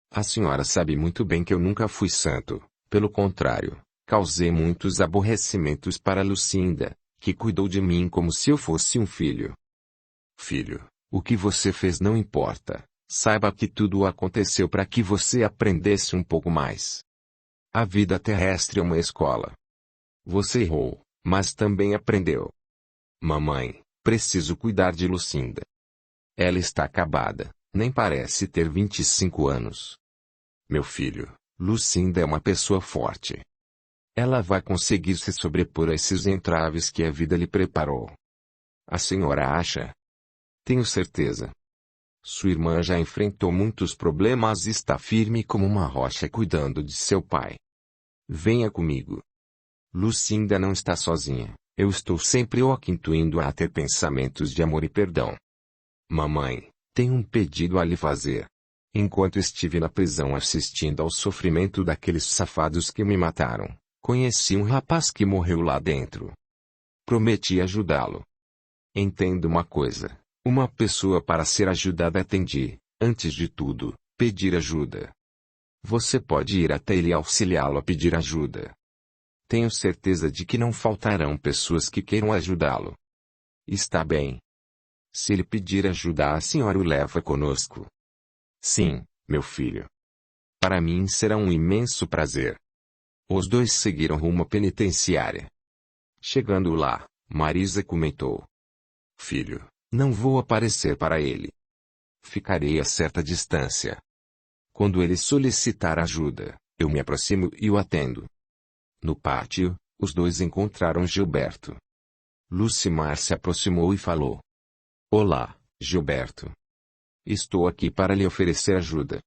A senhora sabe muito bem que eu nunca fui santo, pelo contrário, causei muitos aborrecimentos para Lucinda, que cuidou de mim como se eu fosse um filho. Filho, o que você fez não importa, saiba que tudo aconteceu para que você aprendesse um pouco mais. A vida terrestre é uma escola. Você errou, mas também aprendeu. Mamãe, preciso cuidar de Lucinda. Ela está acabada, nem parece ter 25 anos. Meu filho, Lucinda é uma pessoa forte. Ela vai conseguir se sobrepor a esses entraves que a vida lhe preparou. A senhora acha? Tenho certeza. Sua irmã já enfrentou muitos problemas e está firme como uma rocha cuidando de seu pai. Venha comigo. Lucinda não está sozinha. Eu estou sempre o intuindo a ter pensamentos de amor e perdão. Mamãe, tenho um pedido a lhe fazer. Enquanto estive na prisão assistindo ao sofrimento daqueles safados que me mataram, conheci um rapaz que morreu lá dentro. Prometi ajudá-lo. Entenda uma coisa. Uma pessoa para ser ajudada tem de, antes de tudo, pedir ajuda. Você pode ir até ele e auxiliá-lo a pedir ajuda. Tenho certeza de que não faltarão pessoas que queiram ajudá-lo. Está bem. Se ele pedir ajuda, a senhora o leva conosco. Sim, meu filho. Para mim será um imenso prazer. Os dois seguiram rumo à penitenciária. Chegando lá, Marisa comentou: Filho, não vou aparecer para ele. Ficarei a certa distância. Quando ele solicitar ajuda, eu me aproximo e o atendo. No pátio, os dois encontraram Gilberto. Lucimar se aproximou e falou: Olá, Gilberto. Estou aqui para lhe oferecer ajuda.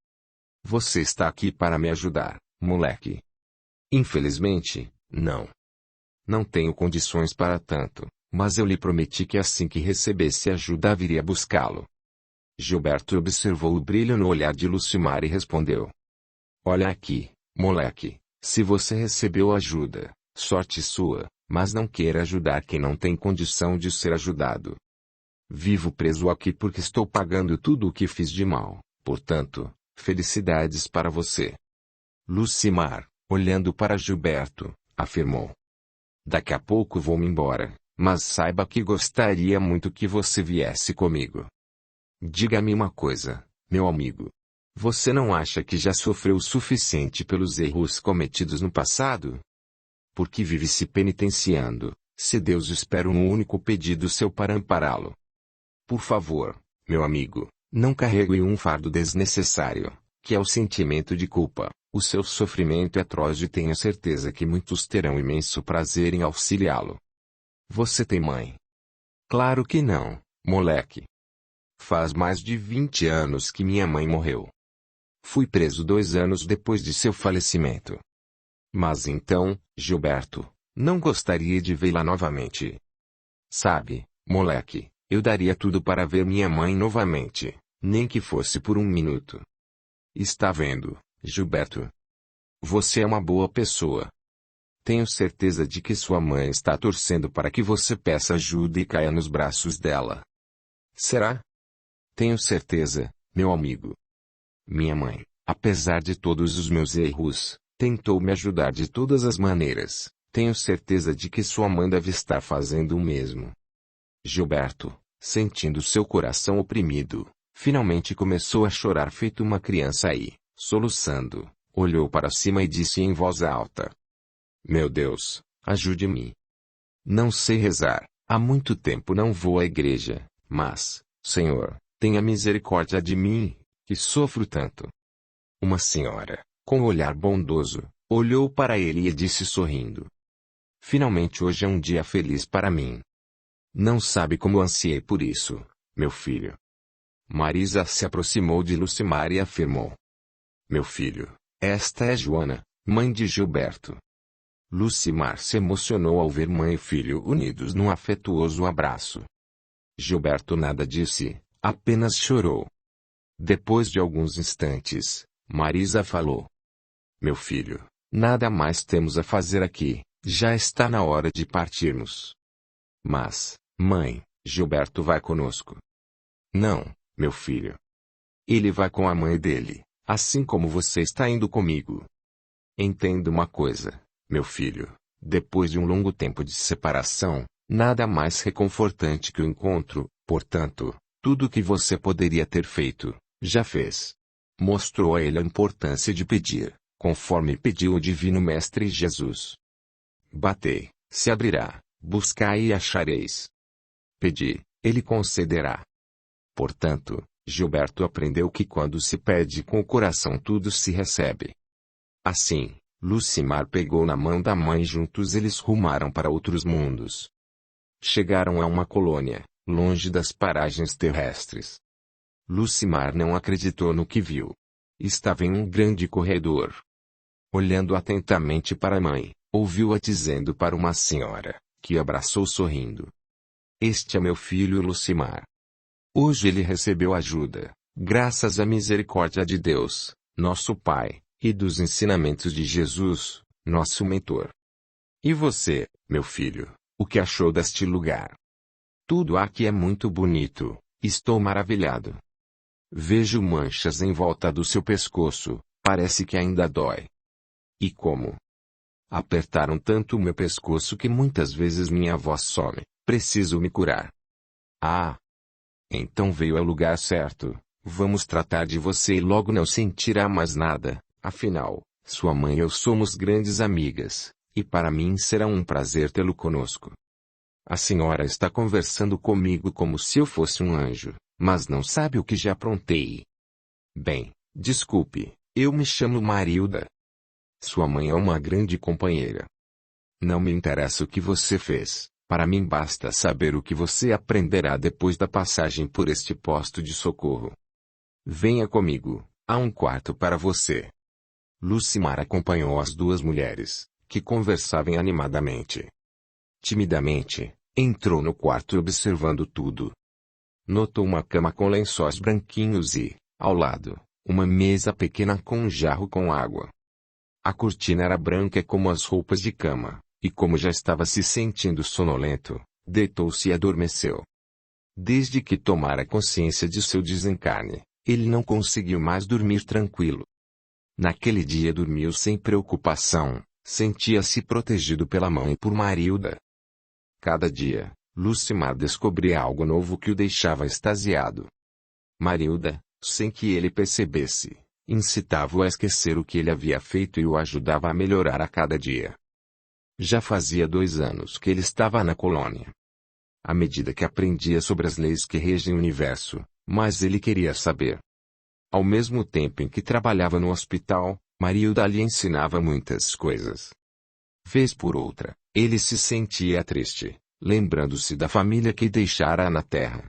Você está aqui para me ajudar, moleque? Infelizmente, não. Não tenho condições para tanto, mas eu lhe prometi que assim que recebesse ajuda viria buscá-lo. Gilberto observou o brilho no olhar de Lucimar e respondeu: Olha aqui, moleque, se você recebeu ajuda, sorte sua, mas não queira ajudar quem não tem condição de ser ajudado. Vivo preso aqui porque estou pagando tudo o que fiz de mal, portanto, felicidades para você. Lucimar, olhando para Gilberto, afirmou: Daqui a pouco vou-me embora, mas saiba que gostaria muito que você viesse comigo. Diga-me uma coisa, meu amigo. Você não acha que já sofreu o suficiente pelos erros cometidos no passado? Por que vive se penitenciando, se Deus espera um único pedido seu para ampará-lo? Por favor, meu amigo, não carregue um fardo desnecessário, que é o sentimento de culpa. O seu sofrimento é atroz e tenho certeza que muitos terão imenso prazer em auxiliá-lo. Você tem mãe? Claro que não, moleque. Faz mais de 20 anos que minha mãe morreu. Fui preso 2 anos depois de seu falecimento. Mas então, Gilberto, não gostaria de vê-la novamente. Sabe, moleque, eu daria tudo para ver minha mãe novamente, nem que fosse por 1 minuto. Está vendo, Gilberto? Você é uma boa pessoa. Tenho certeza de que sua mãe está torcendo para que você peça ajuda e caia nos braços dela. Será? Tenho certeza, meu amigo. Minha mãe, apesar de todos os meus erros, tentou me ajudar de todas as maneiras. Tenho certeza de que sua mãe deve estar fazendo o mesmo. Gilberto, sentindo seu coração oprimido, finalmente começou a chorar feito uma criança e, soluçando, olhou para cima e disse em voz alta: Meu Deus, ajude-me. Não sei rezar, há muito tempo não vou à igreja, mas, Senhor, tenha misericórdia de mim, que sofro tanto. Uma senhora, com um olhar bondoso, olhou para ele e disse sorrindo: Finalmente hoje é um dia feliz para mim. Não sabe como ansiei por isso, meu filho. Marisa se aproximou de Lucimar e afirmou: Meu filho, Esta é Joana, mãe de Gilberto. Lucimar se emocionou ao ver mãe e filho unidos num afetuoso abraço. Gilberto nada disse, apenas chorou. Depois de alguns instantes, Marisa falou: Meu filho, nada mais temos a fazer aqui, já está na hora de partirmos. Mas, mãe, Gilberto vai conosco. Não, meu filho. Ele vai com a mãe dele, assim como você está indo comigo. Entenda uma coisa, meu filho, depois de um longo tempo de separação, nada mais reconfortante que o encontro, portanto, tudo o que você poderia ter feito, já fez. Mostrou a ele a importância de pedir, conforme pediu o Divino Mestre Jesus. Batei, se abrirá, buscai e achareis. Pedi, ele concederá. Portanto, Gilberto aprendeu que quando se pede com o coração tudo se recebe. Assim, Lucimar pegou na mão da mãe e juntos eles rumaram para outros mundos. Chegaram a uma colônia, longe das paragens terrestres. Lucimar não acreditou no que viu. Estava em um grande corredor. Olhando atentamente para a mãe, ouviu-a dizendo para uma senhora, que abraçou sorrindo: Este é meu filho Lucimar. Hoje ele recebeu ajuda, graças à misericórdia de Deus, nosso Pai, e dos ensinamentos de Jesus, nosso mentor. E você, meu filho, o que achou deste lugar? Tudo aqui é muito bonito, estou maravilhado. Vejo manchas em volta do seu pescoço, parece que ainda dói. E como? Apertaram tanto o meu pescoço que muitas vezes minha voz some, preciso me curar. Ah! Então veio ao lugar certo, vamos tratar de você e logo não sentirá mais nada. Afinal, sua mãe e eu somos grandes amigas, e para mim será um prazer tê-lo conosco. A senhora está conversando comigo como se eu fosse um anjo, mas não sabe o que já aprontei. Bem, desculpe, eu me chamo Marilda. Sua mãe é uma grande companheira. Não me interessa o que você fez, para mim basta saber o que você aprenderá depois da passagem por este posto de socorro. Venha comigo, há um quarto para você. Lucimar acompanhou as duas mulheres, que conversavam animadamente. Timidamente, entrou no quarto observando tudo. Notou uma cama com lençóis branquinhos e, ao lado, uma mesa pequena com um jarro com água. A cortina era branca como as roupas de cama, e como já estava se sentindo sonolento, deitou-se e adormeceu. Desde que tomara consciência de seu desencarne, ele não conseguiu mais dormir tranquilo. Naquele dia dormiu sem preocupação, sentia-se protegido pela mãe e por Marilda. Cada dia, Lucimar descobria algo novo que o deixava extasiado. Marilda, sem que ele percebesse, incitava-o a esquecer o que ele havia feito e o ajudava a melhorar a cada dia. Já fazia 2 anos que ele estava na colônia. À medida que aprendia sobre as leis que regem o universo, mais ele queria saber. Ao mesmo tempo em que trabalhava no hospital, Marilda lhe ensinava muitas coisas. Vez por outra, ele se sentia triste, lembrando-se da família que deixara na terra.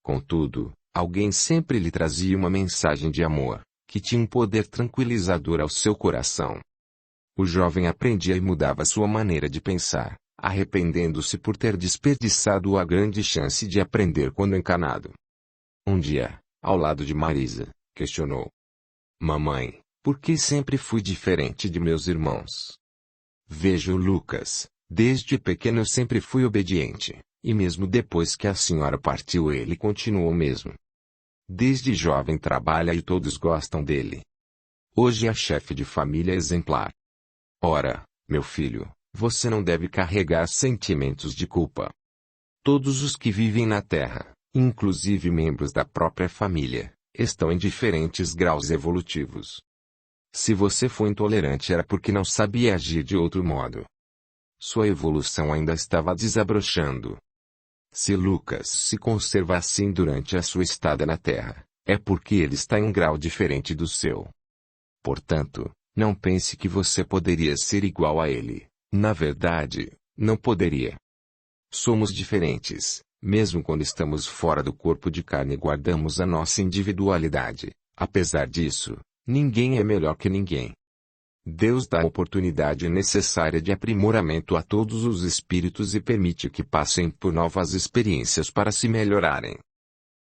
Contudo, alguém sempre lhe trazia uma mensagem de amor, que tinha um poder tranquilizador ao seu coração. O jovem aprendia e mudava sua maneira de pensar, arrependendo-se por ter desperdiçado a grande chance de aprender quando encanado. Um dia, ao lado de Marisa, questionou: Mamãe, por que sempre fui diferente de meus irmãos? Vejo Lucas, desde pequeno eu sempre fui obediente, e mesmo depois que a senhora partiu ele continuou o mesmo. Desde jovem trabalha e todos gostam dele. Hoje é chefe de família exemplar. Ora, meu filho, você não deve carregar sentimentos de culpa. Todos os que vivem na Terra, inclusive membros da própria família, estão em diferentes graus evolutivos. Se você for intolerante era porque não sabia agir de outro modo. Sua evolução ainda estava desabrochando. Se Lucas se conserva assim durante a sua estada na Terra, é porque ele está em um grau diferente do seu. Portanto, não pense que você poderia ser igual a ele. Na verdade, não poderia. Somos diferentes, mesmo quando estamos fora do corpo de carne e guardamos a nossa individualidade. Apesar disso, Ninguém é melhor que ninguém. Deus dá a oportunidade necessária de aprimoramento a todos os espíritos e permite que passem por novas experiências para se melhorarem.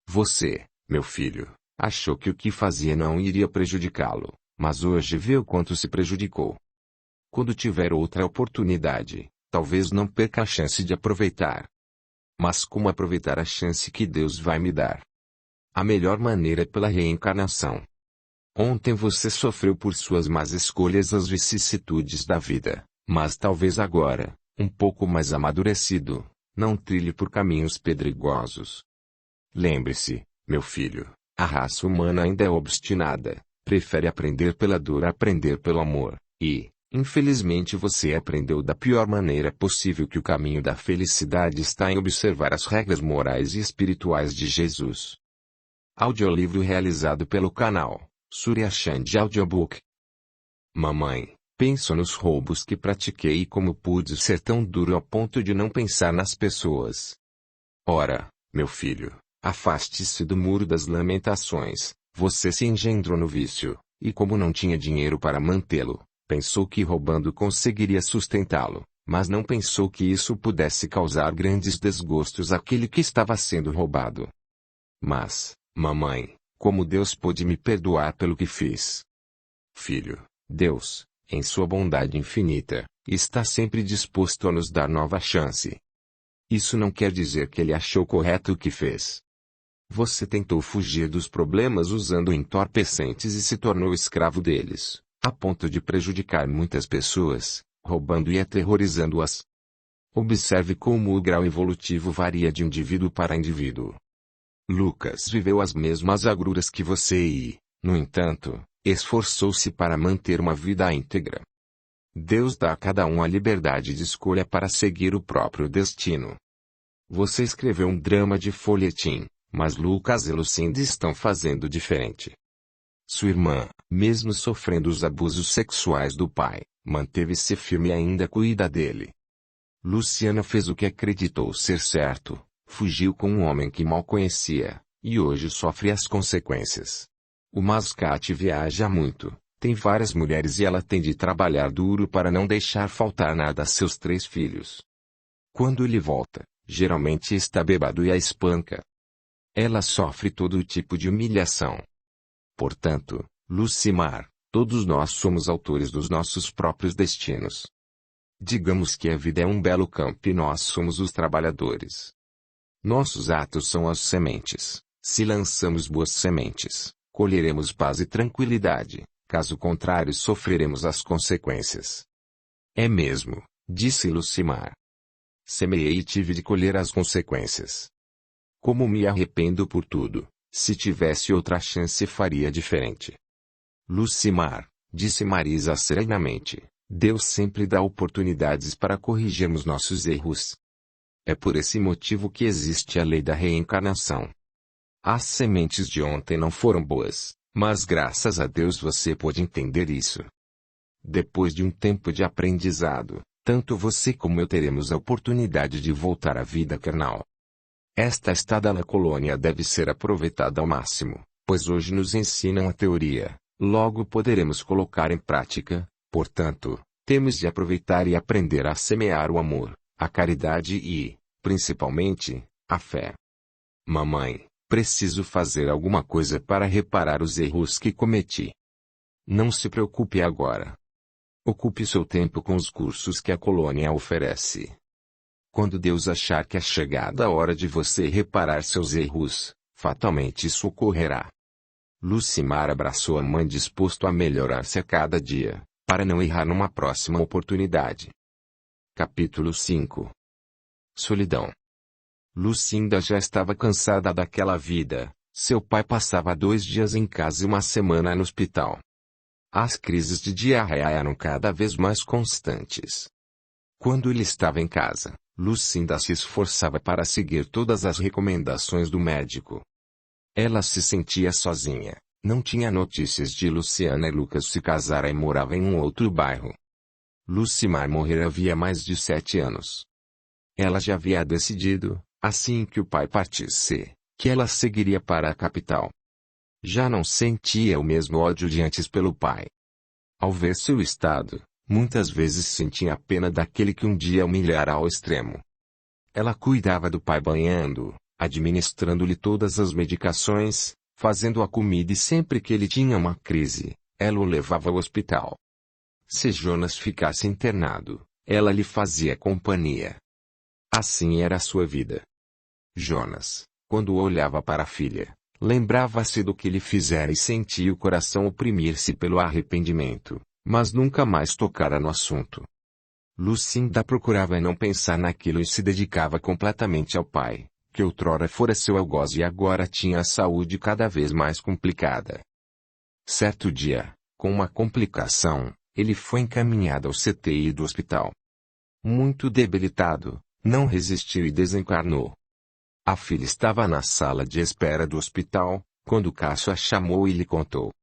Você, meu filho, achou que o que fazia não iria prejudicá-lo, mas hoje vê o quanto se prejudicou. Quando tiver outra oportunidade, talvez não perca a chance de aproveitar. Mas como aproveitar a chance que Deus vai me dar? A melhor maneira é pela reencarnação. Ontem você sofreu por suas más escolhas as vicissitudes da vida, mas talvez agora, um pouco mais amadurecido, não trilhe por caminhos pedregosos. Lembre-se, meu filho, a raça humana ainda é obstinada, prefere aprender pela dor a aprender pelo amor, e, infelizmente você aprendeu da pior maneira possível que o caminho da felicidade está em observar as regras morais e espirituais de Jesus. Audiolivro realizado pelo canal Surya Chand Audiobook. Mamãe, penso nos roubos que pratiquei e como pude ser tão duro ao ponto de não pensar nas pessoas. Ora, meu filho, afaste-se do muro das lamentações. Você se engendrou no vício, e como não tinha dinheiro para mantê-lo, pensou que roubando conseguiria sustentá-lo, mas não pensou que isso pudesse causar grandes desgostos àquele que estava sendo roubado. Mas, mamãe, como Deus pôde me perdoar pelo que fiz? Filho, Deus, em sua bondade infinita, está sempre disposto a nos dar nova chance. Isso não quer dizer que ele achou correto o que fez. Você tentou fugir dos problemas usando entorpecentes e se tornou escravo deles, a ponto de prejudicar muitas pessoas, roubando e aterrorizando-as. Observe como o grau evolutivo varia de indivíduo para indivíduo. Lucas viveu as mesmas agruras que você e, no entanto, esforçou-se para manter uma vida íntegra. Deus dá a cada um a liberdade de escolha para seguir o próprio destino. Você escreveu um drama de folhetim, mas Lucas e Lucinda estão fazendo diferente. Sua irmã, mesmo sofrendo os abusos sexuais do pai, manteve-se firme e ainda cuida dele. Luciana fez o que acreditou ser certo. Fugiu com um homem que mal conhecia, e hoje sofre as consequências. O Mascate viaja muito, tem várias mulheres e ela tem de trabalhar duro para não deixar faltar nada a seus 3 filhos. Quando ele volta, geralmente está bêbado e a espanca. Ela sofre todo tipo de humilhação. Portanto, Lucimar, todos nós somos autores dos nossos próprios destinos. Digamos que a vida é um belo campo e nós somos os trabalhadores. Nossos atos são as sementes. Se lançamos boas sementes, colheremos paz e tranquilidade, caso contrário sofreremos as consequências. É mesmo, disse Lucimar. Semeei e tive de colher as consequências. Como me arrependo por tudo, se tivesse outra chance faria diferente. Lucimar, disse Marisa serenamente, Deus sempre dá oportunidades para corrigirmos nossos erros. É por esse motivo que existe a lei da reencarnação. As sementes de ontem não foram boas, mas graças a Deus você pôde entender isso. Depois de um tempo de aprendizado, tanto você como eu teremos a oportunidade de voltar à vida carnal. Esta estada na colônia deve ser aproveitada ao máximo, pois hoje nos ensinam a teoria, logo poderemos colocar em prática, portanto, temos de aproveitar e aprender a semear o amor, a caridade e, principalmente, a fé. Mamãe, preciso fazer alguma coisa para reparar os erros que cometi. Não se preocupe agora. Ocupe seu tempo com os cursos que a colônia oferece. Quando Deus achar que é chegada a hora de você reparar seus erros, fatalmente isso ocorrerá. Lucimar abraçou a mãe disposto a melhorar-se a cada dia, para não errar numa próxima oportunidade. Capítulo 5. Solidão. Lucinda já estava cansada daquela vida. Seu pai passava 2 dias em casa e 1 semana no hospital. As crises de diarreia eram cada vez mais constantes. Quando ele estava em casa, Lucinda se esforçava para seguir todas as recomendações do médico. Ela se sentia sozinha, não tinha notícias de Luciana e Lucas se casara e morava em um outro bairro. Lucimar morrera havia mais de 7 anos. Ela já havia decidido, assim que o pai partisse, que ela seguiria para a capital. Já não sentia o mesmo ódio de antes pelo pai. Ao ver seu estado, muitas vezes sentia a pena daquele que um dia humilhara ao extremo. Ela cuidava do pai banhando-o, administrando-lhe todas as medicações, fazendo a comida e sempre que ele tinha uma crise, ela o levava ao hospital. Se Jonas ficasse internado, ela lhe fazia companhia. Assim era a sua vida. Jonas, quando olhava para a filha, lembrava-se do que lhe fizera e sentia o coração oprimir-se pelo arrependimento, mas nunca mais tocara no assunto. Lucinda procurava não pensar naquilo e se dedicava completamente ao pai, que outrora fora seu algoz e agora tinha a saúde cada vez mais complicada. Certo dia, com uma complicação, ele foi encaminhado ao CTI do hospital. Muito debilitado, não resistiu e desencarnou. A filha estava na sala de espera do hospital, quando Cássio a chamou e lhe contou.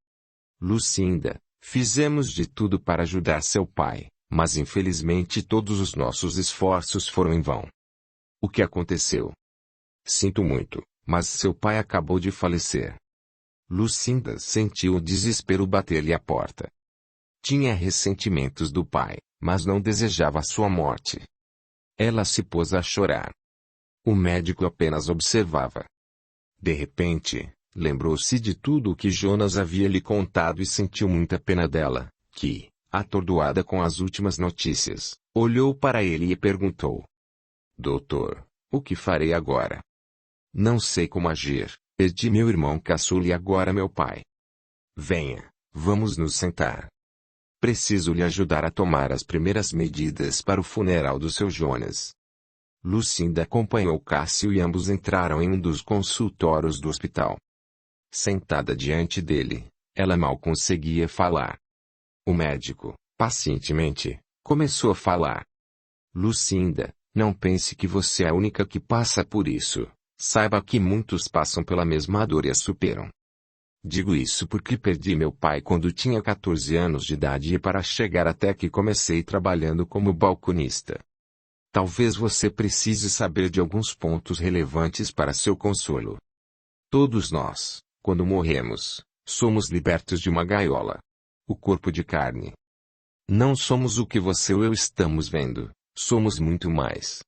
Lucinda, fizemos de tudo para ajudar seu pai, mas infelizmente todos os nossos esforços foram em vão. O que aconteceu? Sinto muito, mas seu pai acabou de falecer. Lucinda sentiu o desespero bater-lhe à porta. Tinha ressentimentos do pai, mas não desejava sua morte. Ela se pôs a chorar. O médico apenas observava. De repente, lembrou-se de tudo o que Jonas havia lhe contado e sentiu muita pena dela, que, atordoada com as últimas notícias, olhou para ele e perguntou. Doutor, o que farei agora? Não sei como agir, perdi meu irmão caçula e agora meu pai. Venha, vamos nos sentar. Preciso lhe ajudar a tomar as primeiras medidas para o funeral do seu Jonas. Lucinda acompanhou Cássio e ambos entraram em um dos consultórios do hospital. Sentada diante dele, ela mal conseguia falar. O médico, pacientemente, começou a falar. Lucinda, não pense que você é a única que passa por isso. Saiba que muitos passam pela mesma dor e a superam. Digo isso porque perdi meu pai quando tinha 14 anos de idade e para chegar até que comecei trabalhando como balconista. Talvez você precise saber de alguns pontos relevantes para seu consolo. Todos nós, quando morremos, somos libertos de uma gaiola. O corpo de carne. Não somos o que você ou eu estamos vendo, somos muito mais.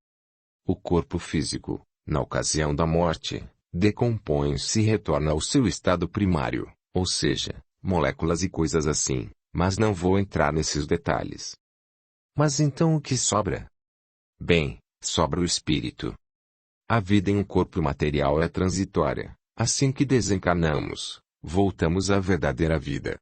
O corpo físico, na ocasião da morte, decompõe-se e retorna ao seu estado primário, ou seja, moléculas e coisas assim, mas não vou entrar nesses detalhes. Mas então o que sobra? Bem, sobra o espírito. A vida em um corpo material é transitória, assim que desencarnamos, voltamos à verdadeira vida.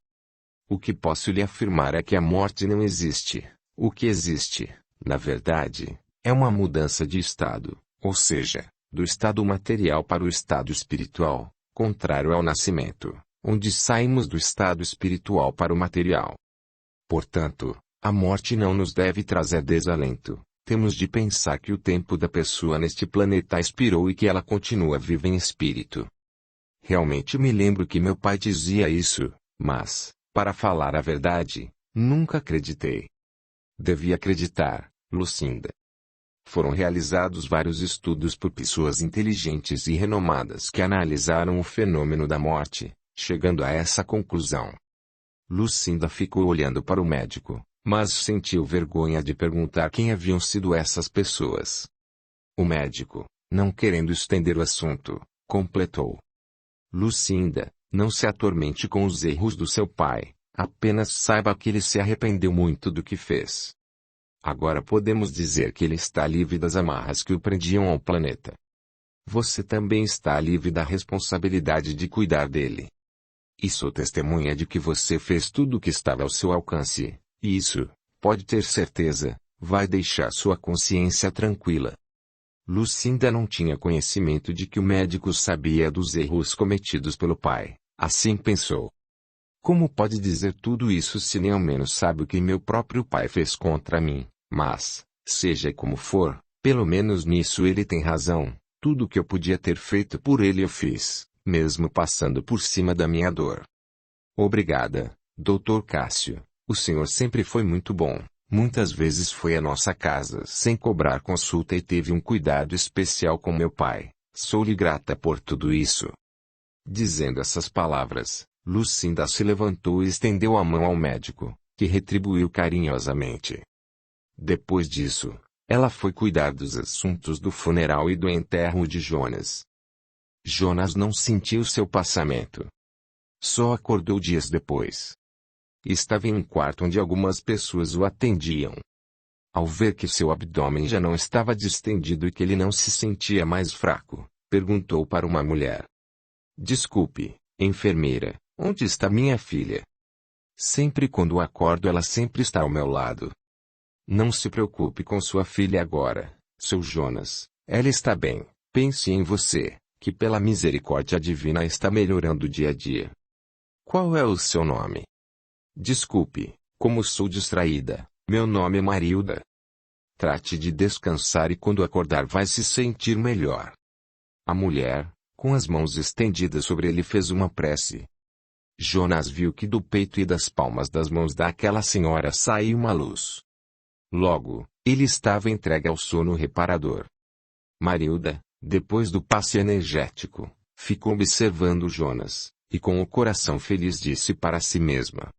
O que posso lhe afirmar é que a morte não existe. O que existe, na verdade, é uma mudança de estado, ou seja, do estado material para o estado espiritual, contrário ao nascimento, onde saímos do estado espiritual para o material. Portanto, a morte não nos deve trazer desalento. Temos de pensar que o tempo da pessoa neste planeta expirou e que ela continua viva em espírito. Realmente me lembro que meu pai dizia isso, mas, para falar a verdade, nunca acreditei. Devia acreditar, Lucinda. Foram realizados vários estudos por pessoas inteligentes e renomadas que analisaram o fenômeno da morte, chegando a essa conclusão. Lucinda ficou olhando para o médico, mas sentiu vergonha de perguntar quem haviam sido essas pessoas. O médico, não querendo estender o assunto, completou. Lucinda, não se atormente com os erros do seu pai, apenas saiba que ele se arrependeu muito do que fez. Agora podemos dizer que ele está livre das amarras que o prendiam ao planeta. Você também está livre da responsabilidade de cuidar dele. E sou testemunha de que você fez tudo o que estava ao seu alcance, e isso, pode ter certeza, vai deixar sua consciência tranquila. Lucinda não tinha conhecimento de que o médico sabia dos erros cometidos pelo pai, assim pensou. Como pode dizer tudo isso se nem ao menos sabe o que meu próprio pai fez contra mim? Mas, seja como for, pelo menos nisso ele tem razão, tudo o que eu podia ter feito por ele eu fiz, mesmo passando por cima da minha dor. Obrigada, Dr. Cássio, o senhor sempre foi muito bom, muitas vezes foi à nossa casa sem cobrar consulta e teve um cuidado especial com meu pai, sou-lhe grata por tudo isso. Dizendo essas palavras, Lucinda se levantou e estendeu a mão ao médico, que retribuiu carinhosamente. Depois disso, ela foi cuidar dos assuntos do funeral e do enterro de Jonas. Jonas não sentiu seu passamento. Só acordou dias depois. Estava em um quarto onde algumas pessoas o atendiam. Ao ver que seu abdômen já não estava distendido e que ele não se sentia mais fraco, perguntou para uma mulher: "Desculpe, enfermeira, onde está minha filha? Sempre quando acordo ela sempre está ao meu lado." "Não se preocupe com sua filha agora, seu Jonas, ela está bem, pense em você, que pela misericórdia divina está melhorando dia a dia. Qual é o seu nome?" "Desculpe, como sou distraída, meu nome é Marilda." "Trate de descansar e quando acordar vai se sentir melhor." A mulher, com as mãos estendidas sobre ele, fez uma prece. Jonas viu que do peito e das palmas das mãos daquela senhora saía uma luz. Logo, ele estava entregue ao sono reparador. Marilda, depois do passe energético, ficou observando Jonas, e com o coração feliz disse para si mesma: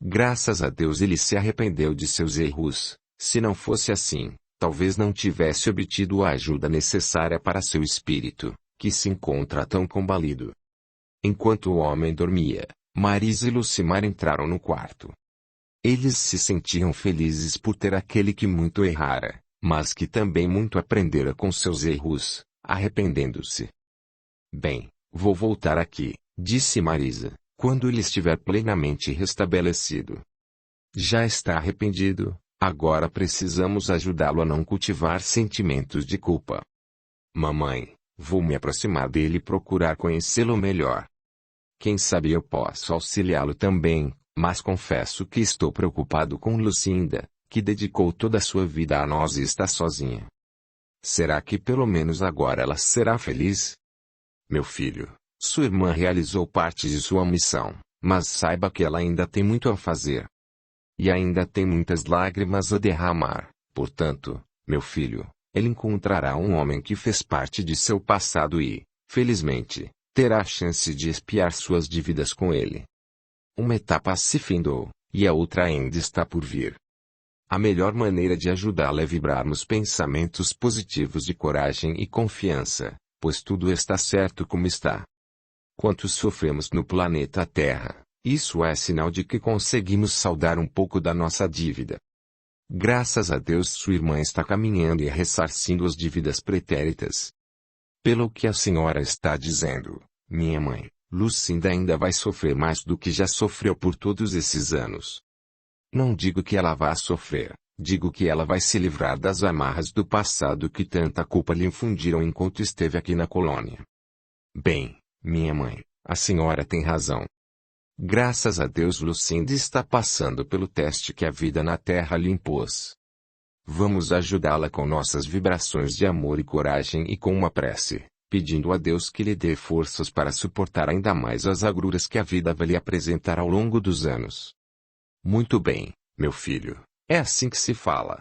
"Graças a Deus ele se arrependeu de seus erros. Se não fosse assim, talvez não tivesse obtido a ajuda necessária para seu espírito, que se encontra tão combalido." Enquanto o homem dormia, Marisa e Lucimar entraram no quarto. Eles se sentiam felizes por ter aquele que muito errara, mas que também muito aprendera com seus erros, arrependendo-se. "Bem, vou voltar aqui", disse Marisa, "quando ele estiver plenamente restabelecido. Já está arrependido, agora precisamos ajudá-lo a não cultivar sentimentos de culpa. Mamãe, vou me aproximar dele e procurar conhecê-lo melhor. Quem sabe eu posso auxiliá-lo também, mas confesso que estou preocupado com Lucinda, que dedicou toda a sua vida a nós e está sozinha. Será que pelo menos agora ela será feliz? Meu filho, sua irmã realizou parte de sua missão, mas saiba que ela ainda tem muito a fazer. E ainda tem muitas lágrimas a derramar, portanto, meu filho, ele encontrará um homem que fez parte de seu passado e, felizmente, terá a chance de expiar suas dívidas com ele. Uma etapa se findou, e a outra ainda está por vir. A melhor maneira de ajudá-la é vibrarmos pensamentos positivos de coragem e confiança, pois tudo está certo como está. Quanto sofremos no planeta Terra, isso é sinal de que conseguimos saldar um pouco da nossa dívida. Graças a Deus sua irmã está caminhando e ressarcindo as dívidas pretéritas. Pelo que a senhora está dizendo, minha mãe, Lucinda ainda vai sofrer mais do que já sofreu por todos esses anos. Não digo que ela vá sofrer, digo que ela vai se livrar das amarras do passado que tanta culpa lhe infundiram enquanto esteve aqui na colônia. Bem, minha mãe, a senhora tem razão. Graças a Deus Lucinda está passando pelo teste que a vida na Terra lhe impôs. Vamos ajudá-la com nossas vibrações de amor e coragem e com uma prece, pedindo a Deus que lhe dê forças para suportar ainda mais as agruras que a vida vai lhe apresentar ao longo dos anos. Muito bem, meu filho, é assim que se fala.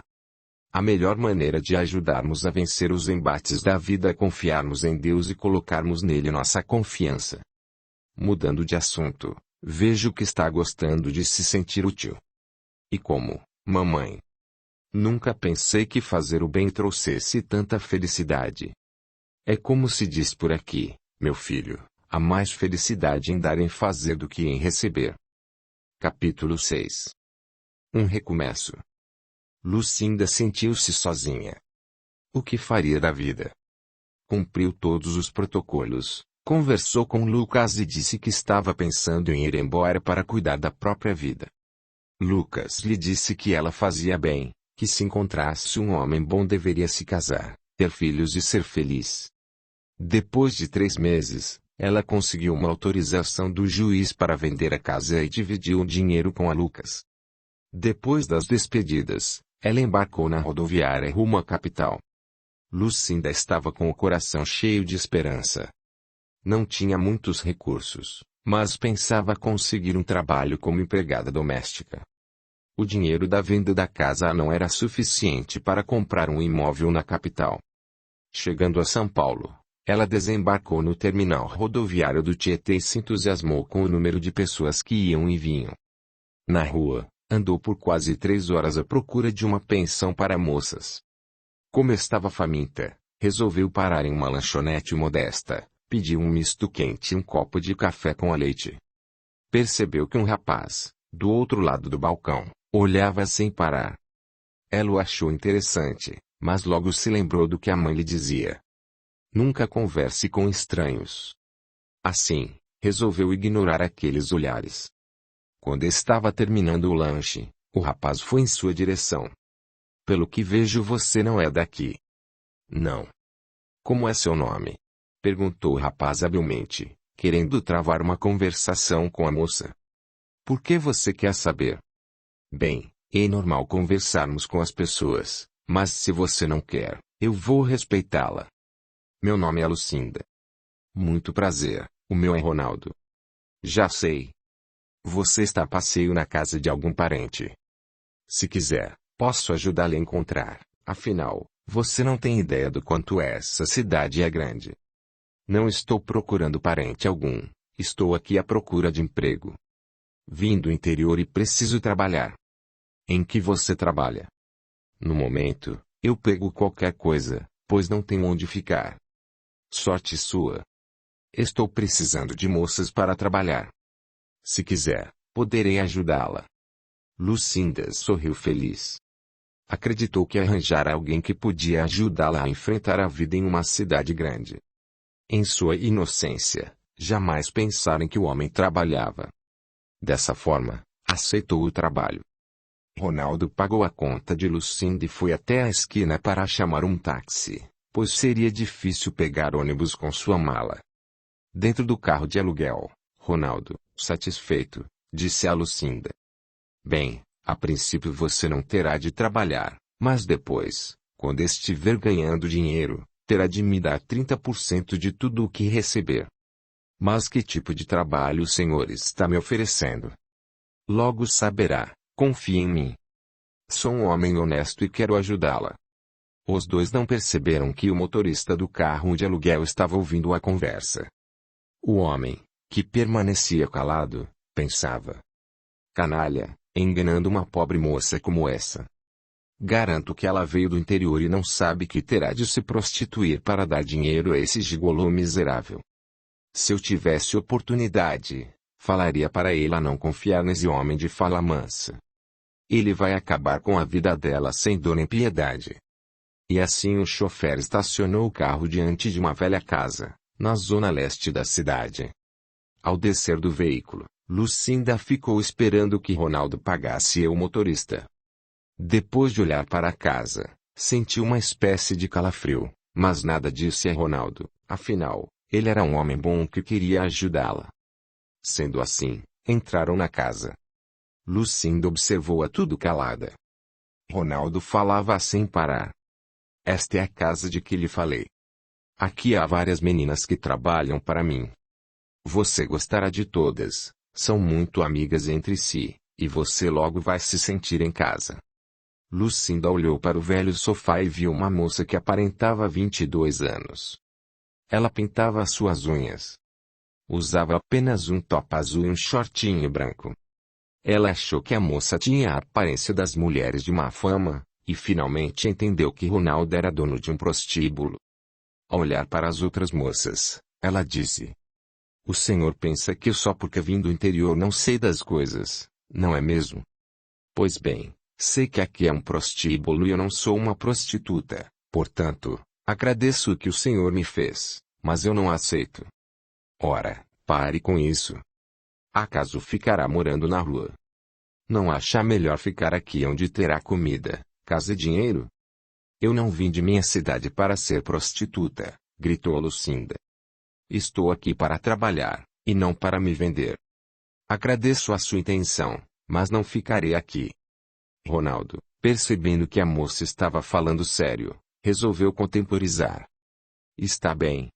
A melhor maneira de ajudarmos a vencer os embates da vida é confiarmos em Deus e colocarmos nele nossa confiança. Mudando de assunto, vejo que está gostando de se sentir útil. E como, mamãe? Nunca pensei que fazer o bem trouxesse tanta felicidade. É como se diz por aqui, meu filho, há mais felicidade em dar em fazer do que em receber. Capítulo 6. Um recomeço. Lucinda sentiu-se sozinha. O que faria da vida? Cumpriu todos os protocolos, conversou com Lucas e disse que estava pensando em ir embora para cuidar da própria vida. Lucas lhe disse que ela fazia bem, que se encontrasse um homem bom deveria se casar, ter filhos e ser feliz. Depois de 3 meses, ela conseguiu uma autorização do juiz para vender a casa e dividiu o dinheiro com a Lucas. Depois das despedidas, ela embarcou na rodoviária rumo à capital. Lucinda estava com o coração cheio de esperança. Não tinha muitos recursos, mas pensava conseguir um trabalho como empregada doméstica. O dinheiro da venda da casa não era suficiente para comprar um imóvel na capital. Chegando a São Paulo, Ela desembarcou no terminal rodoviário do Tietê e se entusiasmou com o número de pessoas que iam e vinham. Na rua, andou por quase 3 horas à procura de uma pensão para moças. Como estava faminta, resolveu parar em uma lanchonete modesta, pediu um misto quente e um copo de café com leite. Percebeu que um rapaz, do outro lado do balcão, olhava sem parar. Ela o achou interessante, mas logo se lembrou do que a mãe lhe dizia. Nunca converse com estranhos. Assim, resolveu ignorar aqueles olhares. Quando estava terminando o lanche, o rapaz foi em sua direção. Pelo que vejo você não é daqui. Não. Como é seu nome? Perguntou o rapaz habilmente, querendo travar uma conversação com a moça. Por que você quer saber? Bem, é normal conversarmos com as pessoas, mas se você não quer, eu vou respeitá-la. Meu nome é Lucinda. Muito prazer, o meu é Ronaldo. Já sei. Você está a passeio na casa de algum parente. Se quiser, posso ajudá-la a encontrar, afinal, você não tem ideia do quanto essa cidade é grande. Não estou procurando parente algum, estou aqui à procura de emprego. Vim do interior e preciso trabalhar. Em que você trabalha? No momento, eu pego qualquer coisa, pois não tenho onde ficar. Sorte sua. Estou precisando de moças para trabalhar. Se quiser, poderei ajudá-la. Lucinda sorriu feliz. Acreditou que arranjara alguém que podia ajudá-la a enfrentar a vida em uma cidade grande. Em sua inocência, jamais pensara em que o homem trabalhava. Dessa forma, aceitou o trabalho. Ronaldo pagou a conta de Lucinda e foi até a esquina para chamar um táxi, pois seria difícil pegar ônibus com sua mala. Dentro do carro de aluguel, Ronaldo, satisfeito, disse a Lucinda. Bem, a princípio você não terá de trabalhar, mas depois, quando estiver ganhando dinheiro, terá de me dar 30% de tudo o que receber. Mas que tipo de trabalho o senhor está me oferecendo? Logo saberá, confie em mim. Sou um homem honesto e quero ajudá-la. Os dois não perceberam que o motorista do carro de aluguel estava ouvindo a conversa. O homem, que permanecia calado, pensava. Canalha, enganando uma pobre moça como essa. Garanto que ela veio do interior e não sabe que terá de se prostituir para dar dinheiro a esse gigolô miserável. Se eu tivesse oportunidade, falaria para ela não confiar nesse homem de fala mansa. Ele vai acabar com a vida dela sem dor nem piedade. E assim o chofer estacionou o carro diante de uma velha casa, na zona leste da cidade. Ao descer do veículo, Lucinda ficou esperando que Ronaldo pagasse o motorista. Depois de olhar para a casa, sentiu uma espécie de calafrio, mas nada disse a Ronaldo, afinal, ele era um homem bom que queria ajudá-la. Sendo assim, entraram na casa. Lucinda observou-a tudo calada. Ronaldo falava sem parar. Esta é a casa de que lhe falei. Aqui há várias meninas que trabalham para mim. Você gostará de todas, são muito amigas entre si, e você logo vai se sentir em casa. Lucinda olhou para o velho sofá e viu uma moça que aparentava 22 anos. Ela pintava as suas unhas. Usava apenas um top azul e um shortinho branco. Ela achou que a moça tinha a aparência das mulheres de má fama, e finalmente entendeu que Ronaldo era dono de um prostíbulo. Ao olhar para as outras moças, ela disse. O senhor pensa que só porque vim do interior não sei das coisas, não é mesmo? Pois bem, sei que aqui é um prostíbulo e eu não sou uma prostituta, portanto, agradeço o que o senhor me fez, mas eu não aceito. Ora, pare com isso. Acaso ficará morando na rua? Não acha melhor ficar aqui onde terá comida, casa e dinheiro? Eu não vim de minha cidade para ser prostituta, gritou Lucinda. Estou aqui para trabalhar, e não para me vender. Agradeço a sua intenção, mas não ficarei aqui. Ronaldo, percebendo que a moça estava falando sério, resolveu contemporizar. Está bem.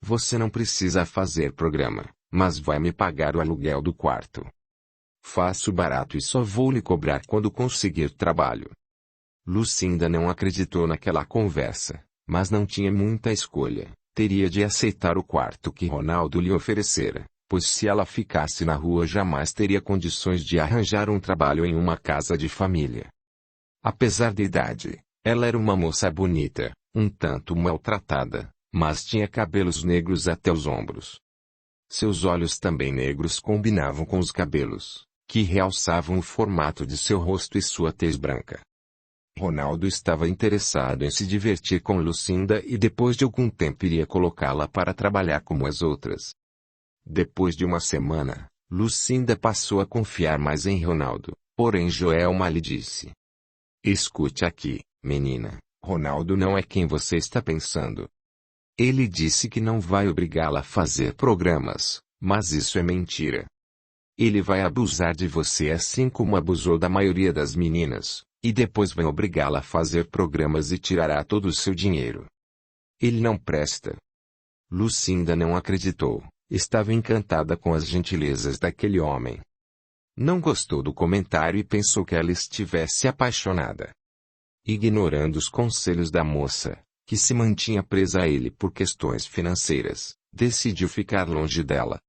Você não precisa fazer programa, mas vai me pagar o aluguel do quarto. Faço barato e só vou lhe cobrar quando conseguir trabalho. Lucinda não acreditou naquela conversa, mas não tinha muita escolha, Teria de aceitar o quarto que Ronaldo lhe oferecera, pois se ela ficasse na rua jamais teria condições de arranjar um trabalho em uma casa de família. Apesar da idade, ela era uma moça bonita, um tanto maltratada, mas tinha cabelos negros até os ombros. Seus olhos também negros combinavam com os cabelos, que realçavam o formato de seu rosto e sua tez branca. Ronaldo estava interessado em se divertir com Lucinda e depois de algum tempo iria colocá-la para trabalhar como as outras. Depois de uma semana, Lucinda passou a confiar mais em Ronaldo, porém Joelma lhe disse: "Escute aqui, menina, Ronaldo não é quem você está pensando. Ele disse que não vai obrigá-la a fazer programas, mas isso é mentira. Ele vai abusar de você assim como abusou da maioria das meninas, e depois vai obrigá-la a fazer programas e tirará todo o seu dinheiro. Ele não presta." Lucinda não acreditou, estava encantada com as gentilezas daquele homem. Não gostou do comentário e pensou que ela estivesse apaixonada. Ignorando os conselhos da moça, que se mantinha presa a ele por questões financeiras, decidiu ficar longe dela.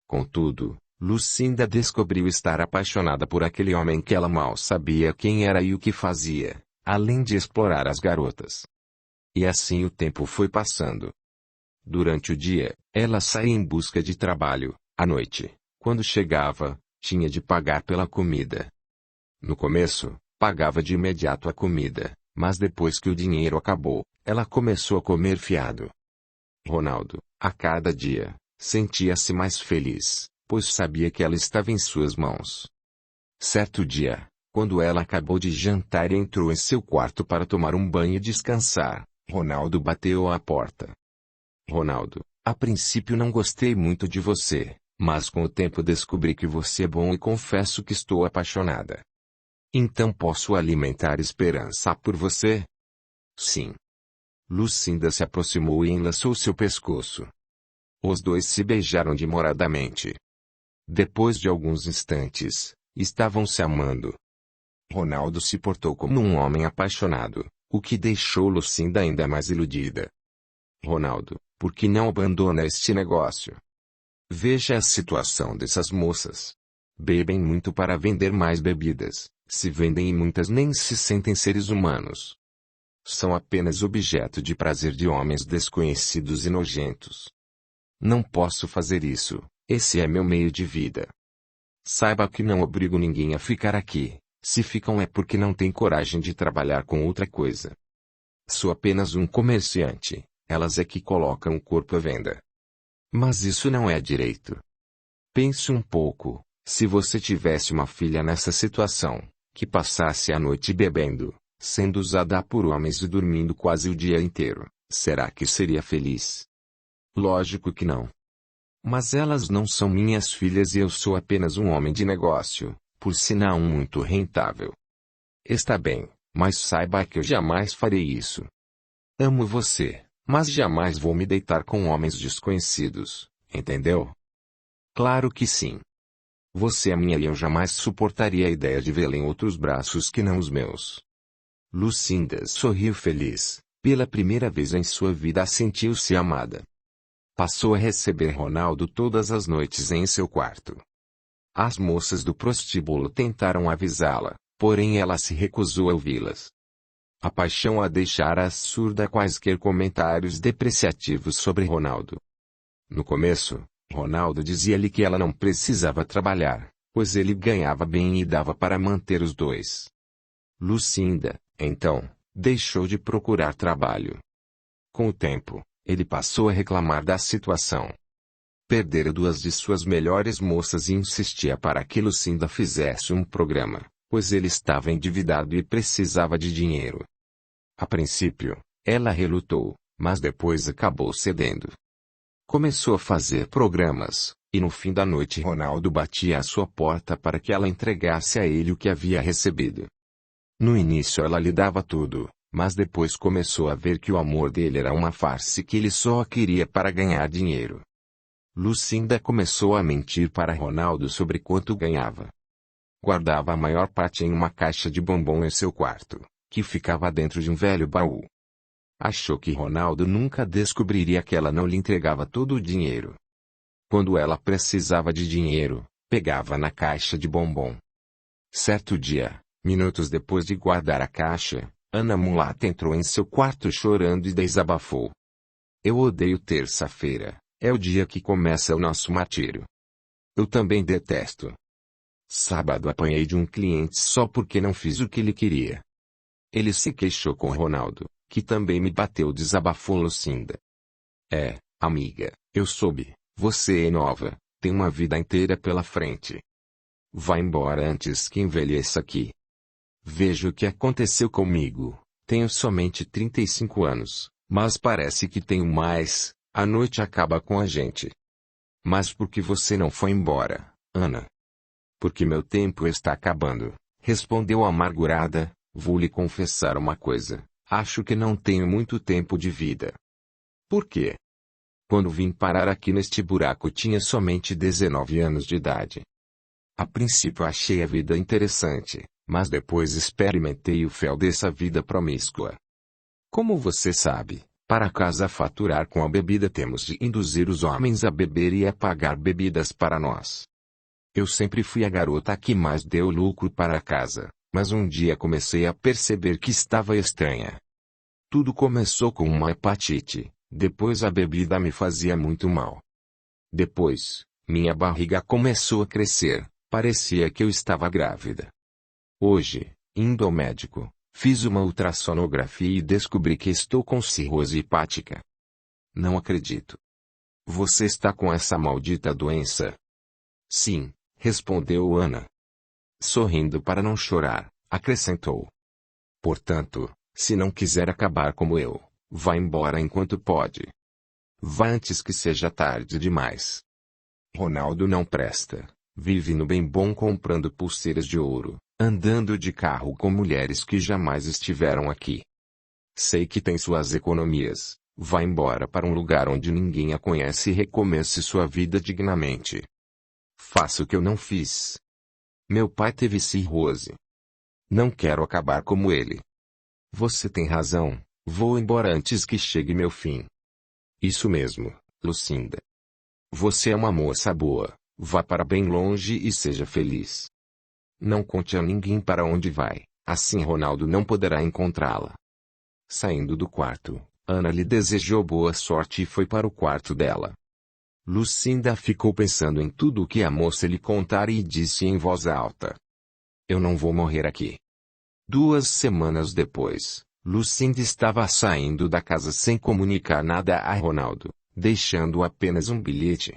Contudo, Lucinda descobriu estar apaixonada por aquele homem que ela mal sabia quem era e o que fazia, além de explorar as garotas. E assim o tempo foi passando. Durante o dia, ela saía em busca de trabalho, à noite, quando chegava, tinha de pagar pela comida. No começo, pagava de imediato a comida, mas depois que o dinheiro acabou, ela começou a comer fiado. Ronaldo, a cada dia, sentia-se mais feliz, pois sabia que ela estava em suas mãos. Certo dia, quando ela acabou de jantar e entrou em seu quarto para tomar um banho e descansar, Ronaldo bateu à porta. "Ronaldo, a princípio não gostei muito de você, mas com o tempo descobri que você é bom e confesso que estou apaixonada. Então posso alimentar esperança por você?" "Sim." Lucinda se aproximou e enlaçou seu pescoço. Os dois se beijaram demoradamente. Depois de alguns instantes, estavam se amando. Ronaldo se portou como um homem apaixonado, o que deixou Lucinda ainda mais iludida. "Ronaldo, por que não abandona este negócio? Veja a situação dessas moças. Bebem muito para vender mais bebidas, se vendem e muitas nem se sentem seres humanos. São apenas objeto de prazer de homens desconhecidos e nojentos. Não posso fazer isso, esse é meu meio de vida. Saiba que não obrigo ninguém a ficar aqui, se ficam é porque não têm coragem de trabalhar com outra coisa. Sou apenas um comerciante, elas é que colocam o corpo à venda. Mas isso não é direito. Pense um pouco, se você tivesse uma filha nessa situação, que passasse a noite bebendo, sendo usada por homens e dormindo quase o dia inteiro, será que seria feliz? Lógico que não. Mas elas não são minhas filhas e eu sou apenas um homem de negócio, por sinal muito rentável. Está bem, mas saiba que eu jamais farei isso. Amo você, mas jamais vou me deitar com homens desconhecidos, entendeu?" "Claro que sim. Você é minha e eu jamais suportaria a ideia de vê-la em outros braços que não os meus." Lucinda sorriu feliz, pela primeira vez em sua vida sentiu-se amada. Passou a receber Ronaldo todas as noites em seu quarto. As moças do prostíbulo tentaram avisá-la, porém ela se recusou a ouvi-las. A paixão a deixara surda a quaisquer comentários depreciativos sobre Ronaldo. No começo, Ronaldo dizia-lhe que ela não precisava trabalhar, pois ele ganhava bem e dava para manter os dois. Lucinda, então, deixou de procurar trabalho. Com o tempo, ele passou a reclamar da situação. Perdera duas de suas melhores moças e insistia para que Lucinda fizesse um programa, pois ele estava endividado e precisava de dinheiro. A princípio, ela relutou, mas depois acabou cedendo. Começou a fazer programas, e no fim da noite Ronaldo batia à sua porta para que ela entregasse a ele o que havia recebido. No início ela lhe dava tudo, mas depois começou a ver que o amor dele era uma farsa e que ele só a queria para ganhar dinheiro. Lucinda começou a mentir para Ronaldo sobre quanto ganhava. Guardava a maior parte em uma caixa de bombom em seu quarto, que ficava dentro de um velho baú. Achou que Ronaldo nunca descobriria que ela não lhe entregava todo o dinheiro. Quando ela precisava de dinheiro, pegava na caixa de bombom. Certo dia, minutos depois de guardar a caixa, Ana Mulata entrou em seu quarto chorando e desabafou. Eu odeio terça-feira, é o dia que começa o nosso martírio. Eu também detesto. Sábado apanhei de um cliente só porque não fiz o que ele queria. Ele se queixou com Ronaldo, que também me bateu, desabafou Lucinda. Amiga, eu soube, você é nova, tem uma vida inteira pela frente. Vá embora antes que envelheça aqui. Veja o que aconteceu comigo, tenho somente 35 anos, mas parece que tenho mais, a noite acaba com a gente. Mas por que você não foi embora, Ana? Porque meu tempo está acabando, respondeu amargurada. Vou lhe confessar uma coisa, acho que não tenho muito tempo de vida. Por quê? Quando vim parar aqui neste buraco tinha somente 19 anos de idade. A princípio achei a vida interessante, mas depois experimentei o fel dessa vida promíscua. Como você sabe, para casa faturar com a bebida temos de induzir os homens a beber e a pagar bebidas para nós. Eu sempre fui a garota que mais deu lucro para casa, mas um dia comecei a perceber que estava estranha. Tudo começou com uma hepatite, depois a bebida me fazia muito mal. Depois, minha barriga começou a crescer, parecia que eu estava grávida. Hoje, indo ao médico, fiz uma ultrassonografia e descobri que estou com cirrose hepática. Não acredito. Você está com essa maldita doença? Sim, respondeu Ana. Sorrindo para não chorar, acrescentou. Portanto, se não quiser acabar como eu, vá embora enquanto pode. Vá antes que seja tarde demais. Ronaldo não presta, vive no bem bom comprando pulseiras de ouro, andando de carro com mulheres que jamais estiveram aqui. Sei que tem suas economias, vá embora para um lugar onde ninguém a conhece e recomece sua vida dignamente. Faça o que eu não fiz. Meu pai teve cirrose. Não quero acabar como ele. Você tem razão, vou embora antes que chegue meu fim. Isso mesmo, Lucinda. Você é uma moça boa, vá para bem longe e seja feliz. Não conte a ninguém para onde vai, assim Ronaldo não poderá encontrá-la. Saindo do quarto, Ana lhe desejou boa sorte e foi para o quarto dela. Lucinda ficou pensando em tudo o que a moça lhe contara e disse em voz alta. Eu não vou morrer aqui. 2 semanas depois, Lucinda estava saindo da casa sem comunicar nada a Ronaldo, deixando apenas um bilhete.